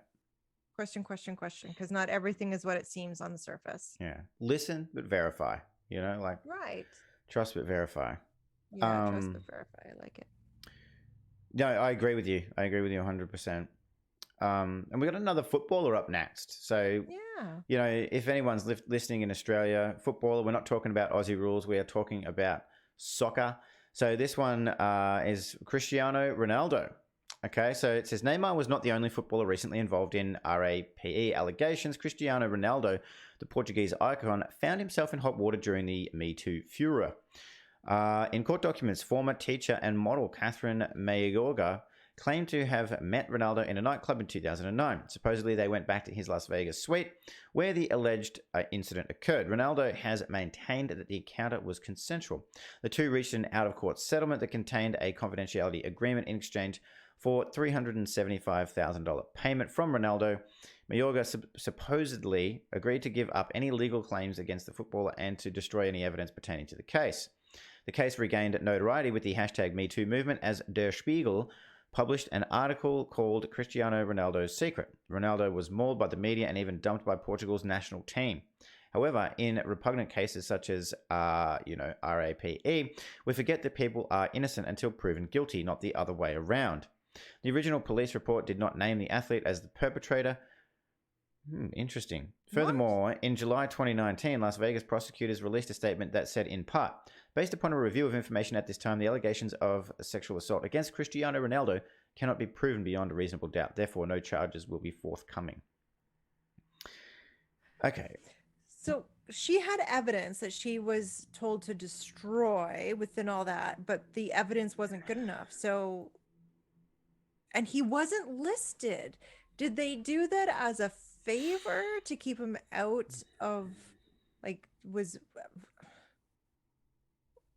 Question, because not everything is what it seems on the surface. Yeah. Listen, but verify, like, right. Trust, but verify. Yeah, trust but verify. I like it. No, I agree with you. I agree with you 100%. And we got another footballer up next. So, Yeah. you know, if anyone's listening in Australia, footballer, we're not talking about Aussie rules. We are talking about soccer. So this one is Cristiano Ronaldo. Okay, so it says Neymar was not the only footballer recently involved in RAPE allegations. Cristiano Ronaldo, the Portuguese icon, found himself in hot water during the MeToo furor. In court documents, former teacher and model Catherine Mayorga claimed to have met Ronaldo in a nightclub in 2009. Supposedly, they went back to his Las Vegas suite where the alleged incident occurred. Ronaldo has maintained that the encounter was consensual. The two reached an out-of-court settlement that contained a confidentiality agreement in exchange for $375,000 payment from Ronaldo. Mayorga supposedly agreed to give up any legal claims against the footballer and to destroy any evidence pertaining to the case. The case regained notoriety with the hashtag MeToo movement as Der Spiegel published an article called Cristiano Ronaldo's Secret. Ronaldo was mauled by the media and even dumped by Portugal's national team. However, in repugnant cases such as, RAPE, we forget that people are innocent until proven guilty, not the other way around. The original police report did not name the athlete as the perpetrator. Interesting. Furthermore, in July 2019, Las Vegas prosecutors released a statement that said, in part, based upon a review of information at this time, the allegations of sexual assault against Cristiano Ronaldo cannot be proven beyond a reasonable doubt. Therefore, no charges will be forthcoming. Okay. So she had evidence that she was told to destroy within all that, but the evidence wasn't good enough. So, and he wasn't listed. Did they do that as a favor to keep him out of, like,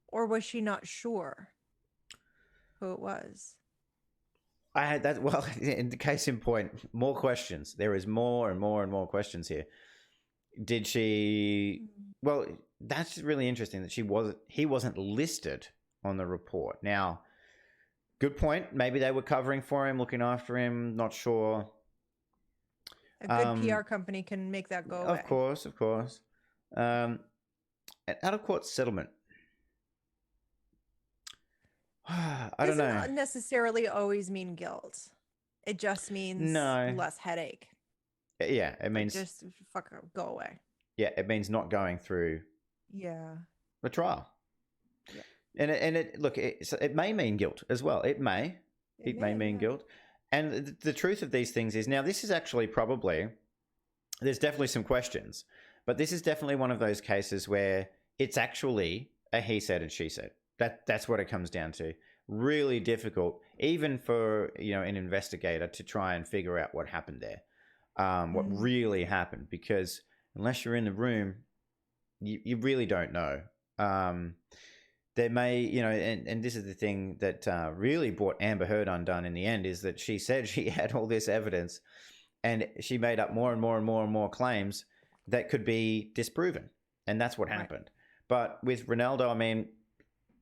or was she not sure who it was? I had that. Well, in the case in point, more questions. There is more and more and more questions here. Did she? Well, that's really interesting that he wasn't listed on the report. Now, good point. Maybe they were covering for him, looking after him. Not sure. A good PR company can make that go away. Of course. An out-of-court settlement. I don't know. Doesn't necessarily always mean guilt. It just means less headache. Yeah, it means just go away. Yeah, it means not going through. Yeah. The trial. Yeah. And it may mean guilt as well. It may mean guilt. And the truth of these things is, now this is actually there's definitely some questions, but this is definitely one of those cases where it's actually a he said and she said. That's what it comes down to. Really difficult, even for an investigator to try and figure out what happened there, what really happened, because unless you're in the room, you really don't know. There may, and this is the thing that really brought Amber Heard undone in the end, is that she said she had all this evidence and she made up more and more and more and more claims that could be disproven. And that's what happened. But with Ronaldo, I mean,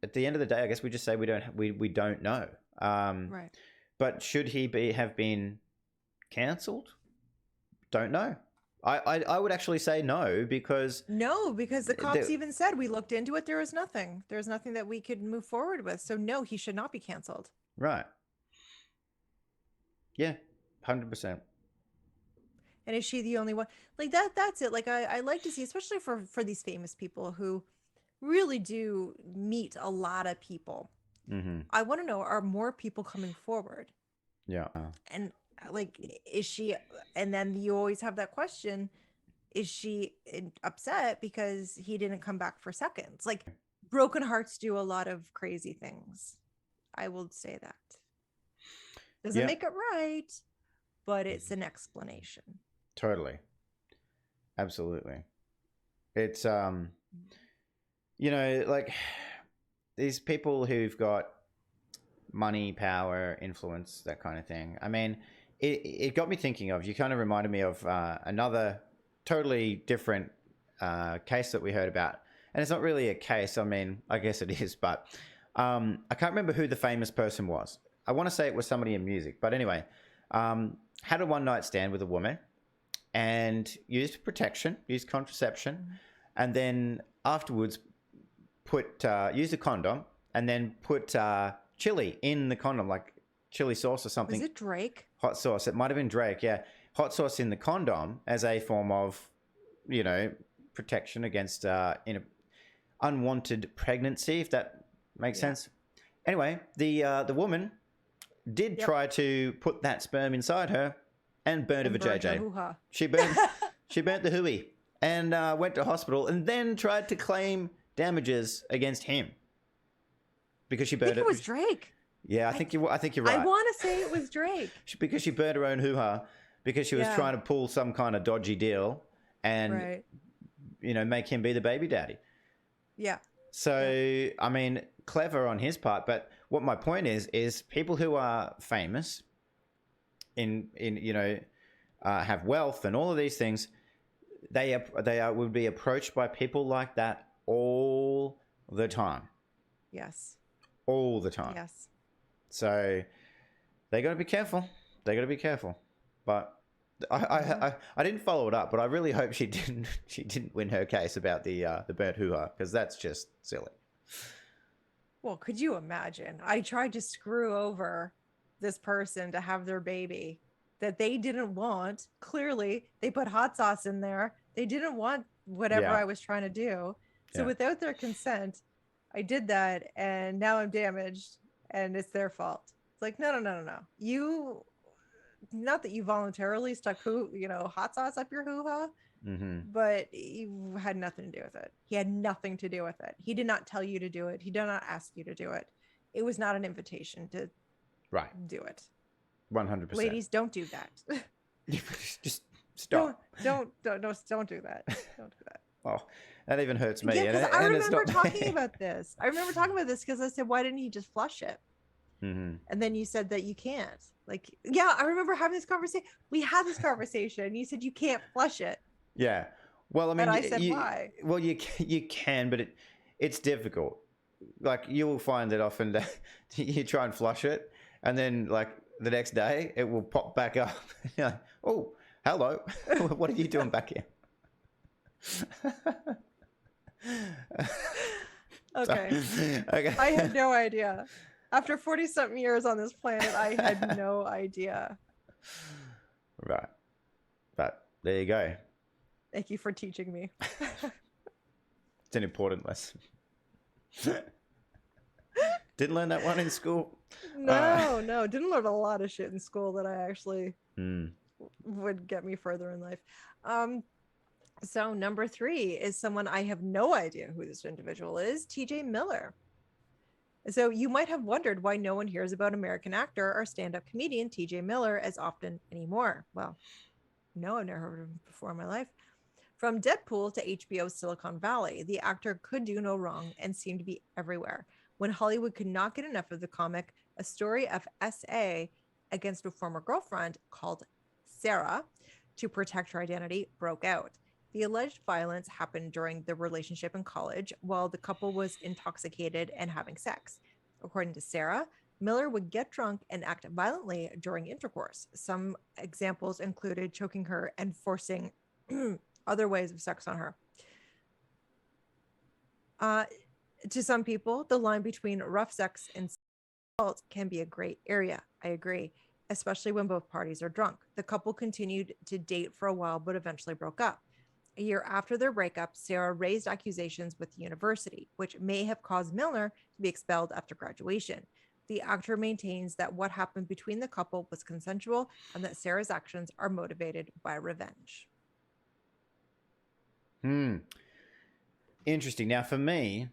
at the end of the day, I guess we just say we don't know. Right. But should he have been cancelled? Don't know. I would actually say no, because the cops even said, we looked into it, there was nothing. There's nothing that we could move forward with. So no, he should not be canceled. Right. Yeah, 100%. And is she the only one? Like that's it. Like I like to see, especially for these famous people who really do meet a lot of people. Mm-hmm. I want to know, are more people coming forward? Yeah. And like, is she, and then you always have that question, is she upset because he didn't come back for seconds? Like, broken hearts do a lot of crazy things. I will say that. Doesn't make it right, but it's an explanation. Totally. Absolutely. It's like these people who've got money, power, influence, that kind of thing. I mean, it got me thinking of, you kind of reminded me of another totally different case that we heard about. And it's not really a case. I mean, I guess it is, but I can't remember who the famous person was. I want to say it was somebody in music. But anyway, had a one-night stand with a woman and used protection, used contraception, and then afterwards used a condom and then put chili in the condom, like chili sauce or something. Was it Drake? Hot sauce. It might have been Drake, yeah. Hot sauce in the condom as a form of, protection against unwanted pregnancy, if that makes sense. Anyway, the woman did try to put that sperm inside her and burned a vajayjay. She burnt the hooey and went to hospital and then tried to claim damages against him because she burned it. It was Drake. Yeah, I think you're right. I want to say it was Drake because she burned her own hoo-ha because she was trying to pull some kind of dodgy deal and make him be the baby daddy. Yeah. So, I mean, clever on his part, but what my point is people who are famous have wealth and all of these things, they would be approached by people like that all the time. Yes. All the time. Yes. So they got to be careful. But I didn't follow it up, but I really hope she didn't win her case about the burnt hoo-ha, because that's just silly. Well, could you imagine? I tried to screw over this person to have their baby that they didn't want. Clearly, they put hot sauce in there. They didn't want whatever I was trying to do. So without their consent, I did that, and now I'm damaged, and it's their fault. It's like, no. You, not that you voluntarily stuck hot sauce up your hoo-ha, but you had nothing to do with it. He had nothing to do with it. He did not tell you to do it. He did not ask you to do it. It was not an invitation to do it. 100%. Ladies, don't do that. Just stop. Don't do that. Don't do that. Oh, that even hurts me. Yeah, because I remember talking about this. Because I said, why didn't he just flush it? And then you said that you can't. Like, yeah, I remember having this conversation. We had this conversation. You said you can't flush it. Yeah. Well, I mean, and I said why? Well, you can, but it's difficult. Like, you will find that often that you try and flush it, and then like the next day it will pop back up. You're like, oh, hello. What are you doing back here? Okay. I had no idea. After 40-something years on this planet, I had no idea. Right. But there you go. Thank you for teaching me. It's an important lesson. Didn't learn that one in school. No. Didn't learn a lot of shit in school that I actually would get me further in life. So number 3 is someone I have no idea who this individual is, TJ Miller. So you might have wondered why no one hears about American actor or stand-up comedian TJ Miller as often anymore. Well, no, I've never heard of him before in my life. From Deadpool to HBO's Silicon Valley, the actor could do no wrong and seemed to be everywhere. When Hollywood could not get enough of the comic, a story of SA against a former girlfriend called Sarah to protect her identity broke out. The alleged violence happened during the relationship in college while the couple was intoxicated and having sex. According to Sarah, Miller would get drunk and act violently during intercourse. Some examples included choking her and forcing other ways of sex on her. To some people, the line between rough sex and assault can be a gray area. I agree, especially when both parties are drunk. The couple continued to date for a while, but eventually broke up. A year after their breakup, Sarah raised accusations with the university, which may have caused Miller to be expelled after graduation. The actor maintains that what happened between the couple was consensual and that Sarah's actions are motivated by revenge. Interesting. Now, for me,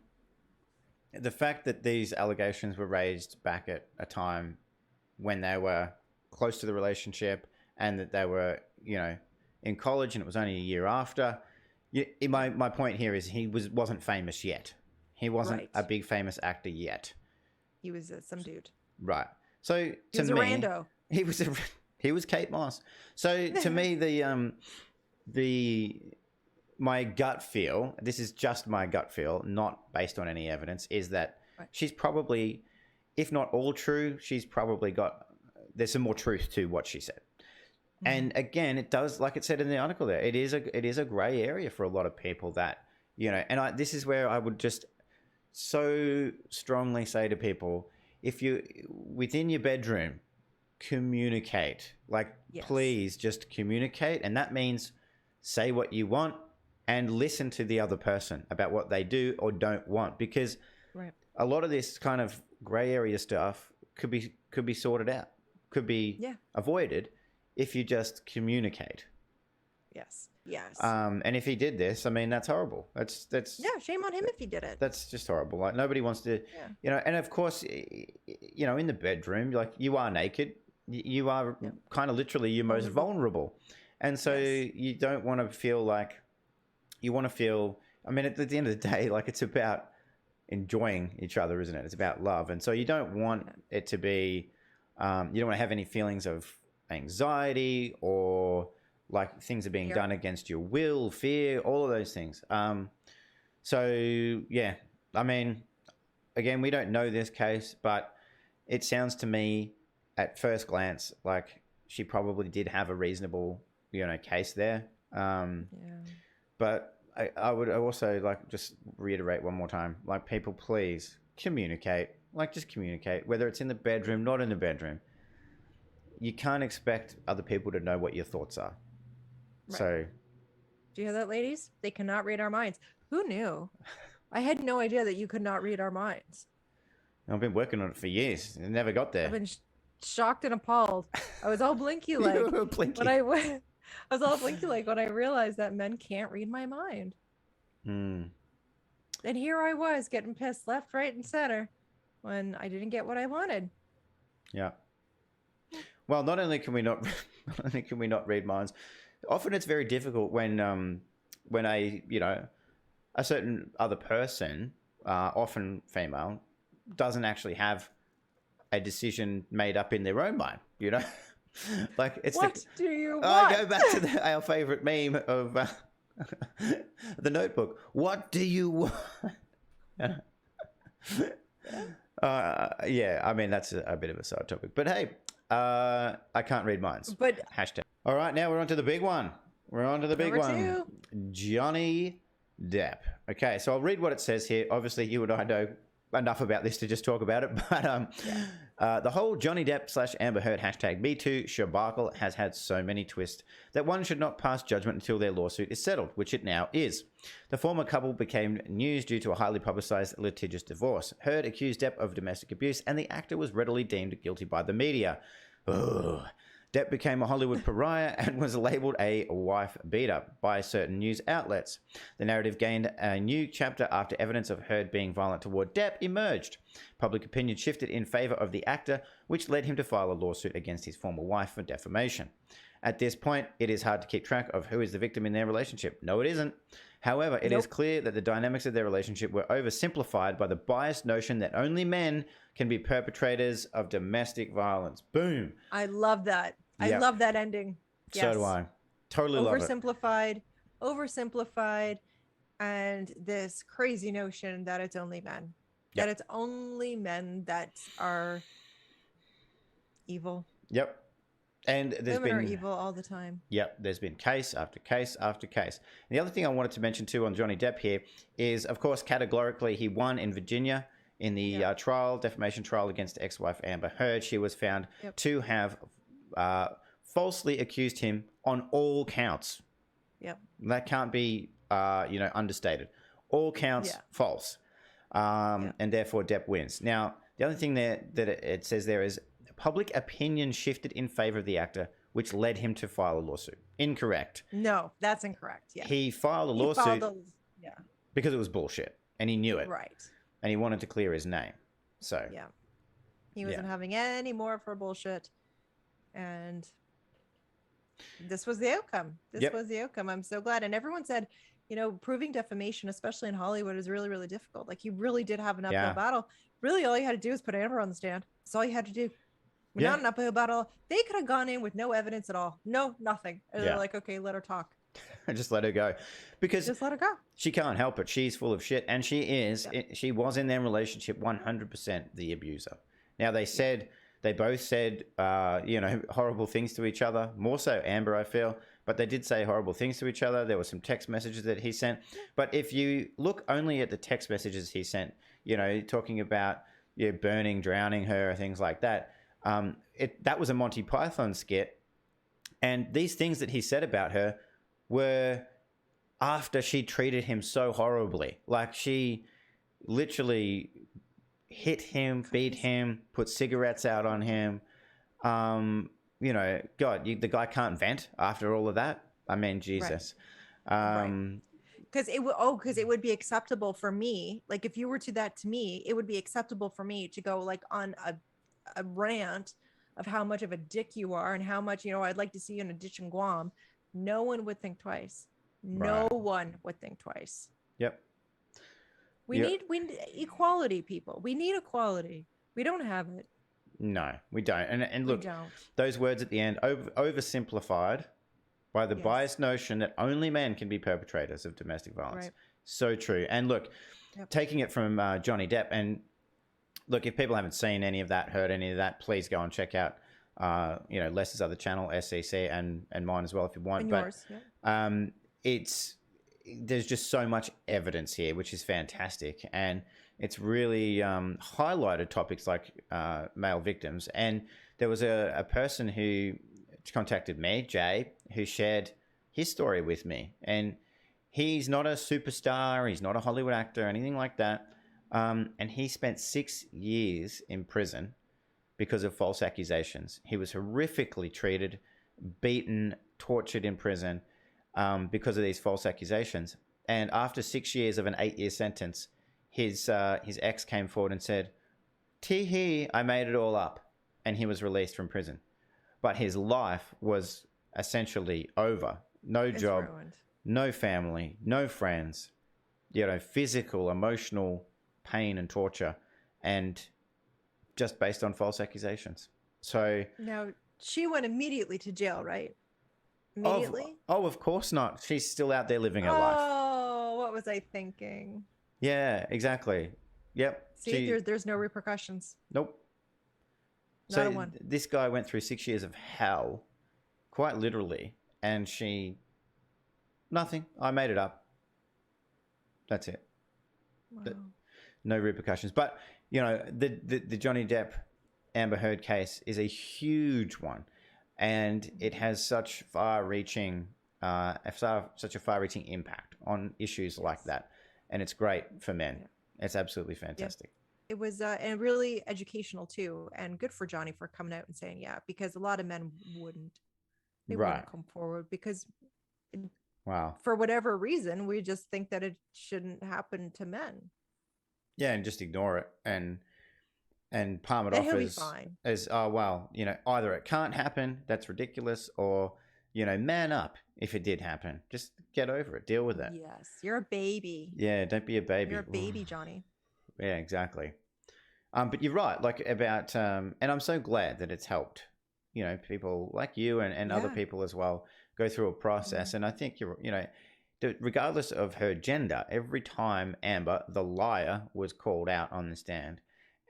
the fact that these allegations were raised back at a time when they were close to the relationship and that they were, in college and it was only a year after. My point here is he wasn't famous yet. He wasn't a big famous actor yet. He was some dude. Right. So he was a rando. He was Kate Moss. So to me, my gut feel, this is just my gut feel, not based on any evidence, is that she's probably, if not all true, there's some more truth to what she said. And again, it does, like it said in the article there, it is a gray area for a lot of people that, and this is where I would just so strongly say to people, if you within your bedroom, communicate. Like, Yes. please just communicate. And that means say what you want and listen to the other person about what they do or don't want. Because Right. a lot of this kind of gray area stuff could be sorted out, could be avoided if you just communicate. Yes. Yes. And if he did this, I mean, that's horrible. That's shame on him if he did it. That's just horrible. Like, nobody wants to, and of course, in the bedroom, like, you are naked. You are kind of literally your most vulnerable. And so you don't want to feel like, you want to feel, I mean, at the end of the day, like, it's about enjoying each other, isn't it? It's about love. And so you don't want it to be, you don't want to have any feelings of anxiety or like things are being done against your will, fear, all of those things. So yeah, I mean, again, we don't know this case, but it sounds to me at first glance like she probably did have a reasonable, case there. But I would also like just reiterate one more time, like, people, please communicate. Like, just communicate, whether it's in the bedroom, not in the bedroom. You can't expect other people to know what your thoughts are. Right. So, do you hear that, ladies? They cannot read our minds. Who knew? I had no idea that you could not read our minds. I've been working on it for years. It never got there. I've been shocked and appalled. I was all blinky like when I was all blinky like when I realized that men can't read my mind. And here I was getting pissed left, right, and center when I didn't get what I wanted. Yeah. Well, not only can we not read minds, often it's very difficult when a certain other person, often female, doesn't actually have a decision made up in their own mind. Like, it's what do you want? I go back to our favorite meme of the Notebook. What do you want? I mean, that's a bit of a side topic, but hey, I can't read minds. But hashtag. All right, now we're on to the big one. Johnny Depp. Okay, so I'll read what it says here. Obviously, you and I know enough about this to just talk about it, but the whole Johnny Depp / Amber Heard hashtag MeToo shabacle has had so many twists that one should not pass judgment until their lawsuit is settled, which it now is. The former couple became news due to a highly publicized litigious divorce. Heard accused Depp of domestic abuse, and the actor was readily deemed guilty by the media. Ugh. Depp became a Hollywood pariah and was labelled a wife beater by certain news outlets. The narrative gained a new chapter after evidence of Heard being violent toward Depp emerged. Public opinion shifted in favour of the actor, which led him to file a lawsuit against his former wife for defamation. At this point, it is hard to keep track of who is the victim in their relationship. No, it isn't. However, it is clear that the dynamics of their relationship were oversimplified by the biased notion that only men can be perpetrators of domestic violence. Boom. I love that. I love that ending. Yes. So do I. Totally love it. Oversimplified, and this crazy notion that it's only men. That it's only men that are evil. Yep. And women are evil all the time. Yep. There's been case after case after case. And the other thing I wanted to mention too on Johnny Depp here is, of course, categorically he won in Virginia in the defamation trial against ex-wife Amber Heard. She was found to have falsely accused him on all counts. Yep. That can't be, understated. All counts false. And therefore Depp wins. Now, the other thing there that it says there is public opinion shifted in favor of the actor, which led him to file a lawsuit. Incorrect. No, that's incorrect. Yeah. He filed a lawsuit because it was bullshit and he knew it. Right. And he wanted to clear his name. So, he wasn't having any more for bullshit. And this was the outcome. This was the outcome. I'm so glad. And everyone said, proving defamation, especially in Hollywood, is really, really difficult. Like, you really did have an uphill battle. Really, all you had to do was put Amber on the stand. That's all you had to do. Not an uphill battle. They could have gone in with no evidence at all. No, nothing. And they're like, okay, let her talk. Just let her go. Because just let her go. She can't help it. She's full of shit. And she is. She was in their relationship 100% the abuser. Now, they both said, horrible things to each other. More so Amber, I feel. But they did say horrible things to each other. There were some text messages that he sent. But if you look only at the text messages he sent, talking about burning, drowning her, things like that. That was a Monty Python skit, and these things that he said about her were after she treated him so horribly. Like, she literally hit him, beat him, put cigarettes out on him. God, the guy can't vent after all of that. I mean, Jesus. Right. Because it would be acceptable for me. Like, if you were to that to me, it would be acceptable for me to go like on a rant of how much of a dick you are and how much, I'd like to see you in a ditch in Guam. No one would think twice. No one would think twice. Yep. We need equality, people. We need equality. We don't have it. No, we don't. And look, those words at the end, oversimplified by the biased notion that only men can be perpetrators of domestic violence. Right. So true. And look, taking it from Johnny Depp, and look, if people haven't seen any of that, heard any of that, please go and check out, Les's other channel, SCC, and mine as well if you want. And but yours, yeah. There's just so much evidence here, which is fantastic. And it's really highlighted topics like male victims. And there was a person who contacted me, Jay, who shared his story with me. And he's not a superstar. He's not a Hollywood actor, anything like that. And he spent 6 years in prison because of false accusations. He was horrifically treated, beaten, tortured in prison because of these false accusations. And after 6 years of an 8-year sentence, his ex came forward and said, "Tee-hee, I made it all up." And he was released from prison. But his life was essentially over. No job, no family, no friends, physical, emotional pain and torture, and just based on false accusations. So now she went immediately to jail, right? Immediately? Of course not. She's still out there living her life. Oh, what was I thinking? Yeah, exactly. Yep. See, there's no repercussions. Nope. Not a one. This guy went through 6 years of hell, quite literally, and nothing. I made it up. That's it. Wow. No repercussions. But, the Johnny Depp Amber Heard case is a huge one, and it has such a far-reaching impact on issues like that, and it's great for men. Yeah. It's absolutely fantastic. Yeah. It was and really educational too, and good for Johnny for coming out and saying because a lot of men wouldn't come forward because for whatever reason we just think that it shouldn't happen to men. Yeah, and just ignore it and palm it off as oh well, either it can't happen, that's ridiculous, or man up if it did happen. Just get over it, deal with it. Yes, you're a baby. Yeah, don't be a baby. You're a baby, Johnny. Yeah, exactly. But you're right, like about and I'm so glad that it's helped, people like you and other people as well go through a process. And I think regardless of her gender, every time Amber, the liar, was called out on the stand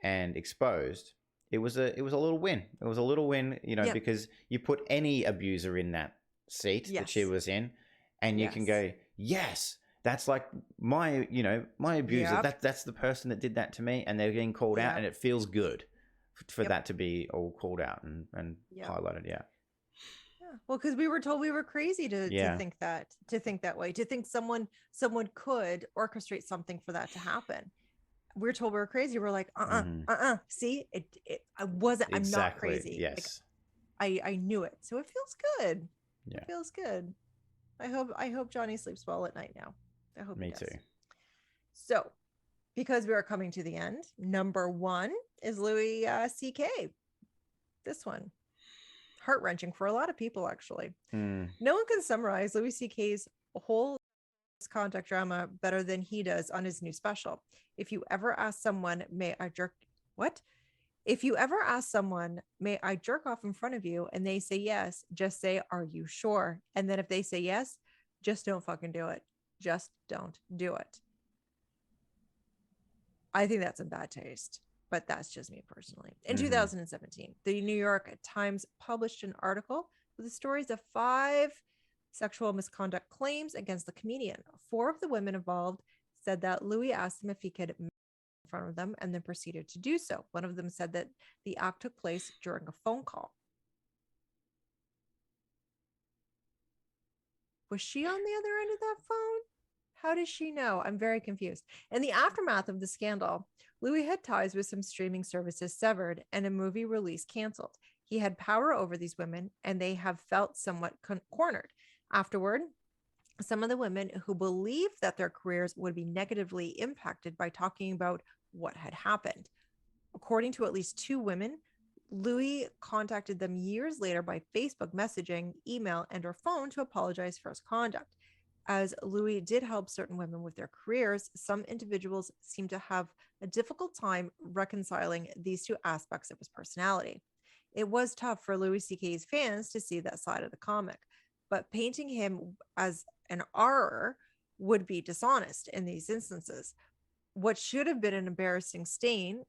and exposed, it was a little win. It was a little win, because you put any abuser in that seat that she was in, and you can go, yes, that's like my abuser. That's the person that did that to me, and they're getting called out, and it feels good for that to be all called out and highlighted. Yeah. Well, because we were told we were crazy to think that way, to think someone could orchestrate something for that to happen. We're told we were crazy. We're like, see, I wasn't. Exactly. I'm not crazy. Yes. Like, I knew it. So it feels good. Yeah. It feels good. I hope Johnny sleeps well at night now. I hope me too. So, because we are coming to the end, number 1 is Louis C.K. This one, heart-wrenching for a lot of people, actually. No one can summarize Louis C.K.'s whole misconduct drama better than he does on his new special. If you ever ask someone, If you ever ask someone, may I jerk off in front of you, and they say yes, just say, are you sure? And then if they say yes, just don't fucking do it. Just don't do it. I think that's in bad taste, but that's just me personally. In 2017, the New York Times published an article with the stories of 5 sexual misconduct claims against the comedian. 4 of the women involved said that Louis asked them if he could in front of them and then proceeded to do so. One of them said that the act took place during a phone call. Was she on the other end of that phone? How does she know? I'm very confused. In the aftermath of the scandal, Louis had ties with some streaming services severed and a movie release canceled. He had power over these women, and they have felt somewhat cornered. Afterward, some of the women who believed that their careers would be negatively impacted by talking about what had happened. According to at least 2 women, Louis contacted them years later by Facebook messaging, email, and or phone to apologize for his conduct. As Louis did help certain women with their careers, some individuals seem to have a difficult time reconciling these 2 aspects of his personality. It was tough for Louis C.K.'s fans to see that side of the comic, but painting him as an R would be dishonest in these instances. What should have been an embarrassing stain.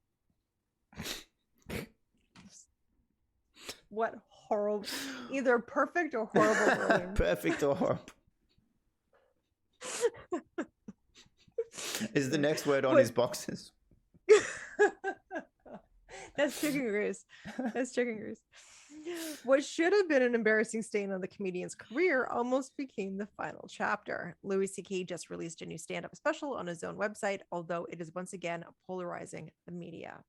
What horrible, either perfect or horrible wording. Perfect or horrible. Is the next word on his boxes? That's chicken grease. That's chicken grease. What should have been an embarrassing stain on the comedian's career almost became the final chapter. Louis C.K. just released a new stand-up special on his own website, although it is once again polarizing the media.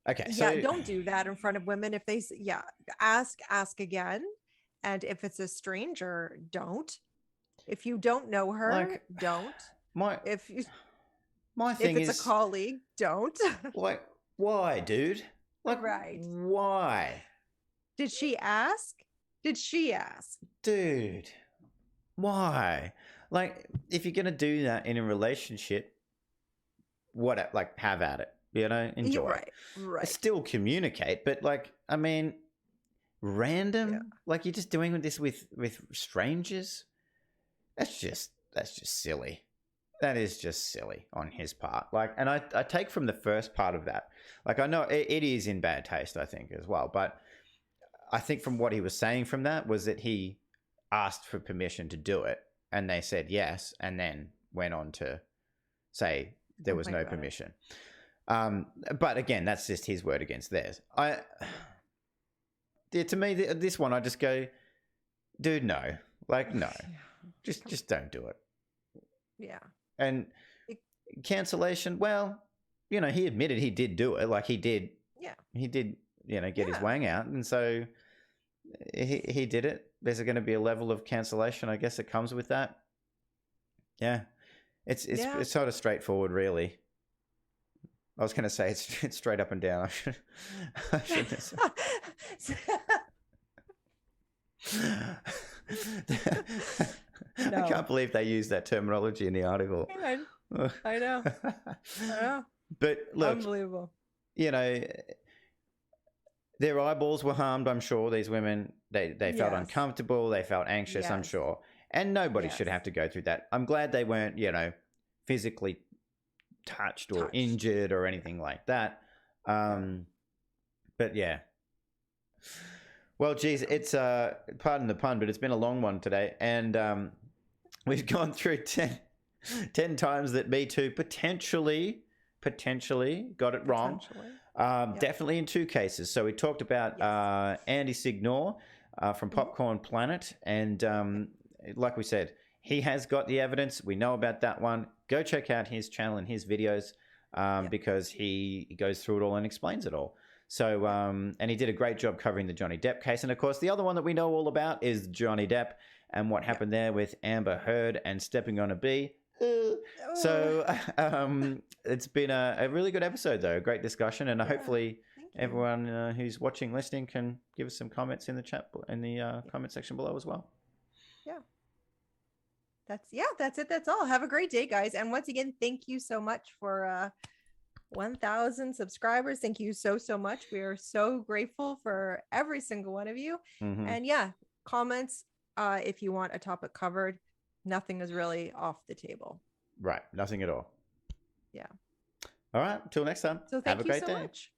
Okay, so yeah, don't do that in front of women. If they, ask again, and if it's a stranger, don't. If you don't know her, don't. If it's a colleague, don't. Like, why, dude? Like, right? Why? Did she ask? Dude, why? Like, if you're gonna do that in a relationship, have at it. You know, enjoy. Right. Still communicate, but I mean, random. Yeah. Like, you're just doing this with strangers. That's just silly. That is just silly on his part. And I take from the first part of that. I know it is in bad taste, I think, as well. But I think from what he was saying from that was that he asked for permission to do it, and they said yes, and then went on to say there was no permission. But again, that's just his word against theirs. To me, this one, I just go, dude, no. No. Just don't do it. Yeah. And cancellation, well, he admitted he did do it. He did. Yeah. He did, get his wang out. And so he did it. There's going to be a level of cancellation, I guess, that comes with that. Yeah. It's sort of straightforward, really. I was going to say it's straight up and down. I shouldn't have said. No. I can't believe they used that terminology in the article. I know. But look, unbelievable. Their eyeballs were harmed, I'm sure. These women, they felt uncomfortable. They felt anxious, I'm sure. And nobody should have to go through that. I'm glad they weren't, physically touched or injured or anything like that. But yeah. Well, geez, it's, pardon the pun, but it's been a long one today. And we've gone through 10 times that MeToo potentially got it wrong. Definitely in 2 cases. So we talked about Andy Signore from Popcorn Planet. And like we said, he has got the evidence. We know about that one. Go check out his channel and his videos because he goes through it all and explains it all. So, and he did a great job covering the Johnny Depp case. And of course, the other one that we know all about is Johnny Depp and what happened there with Amber Heard and stepping on a bee. So, it's been a really good episode, though. A great discussion. And hopefully everyone who's watching, listening can give us some comments in the chat, in the comment section below as well. Yeah. That's it. That's all. Have a great day, guys. And once again, thank you so much for 1,000 subscribers. Thank you so much. We are so grateful for every single one of you. And comments if you want a topic covered. Nothing is really off the table. Right. Nothing at all. Yeah. All right. Till next time. So have a great day. Much.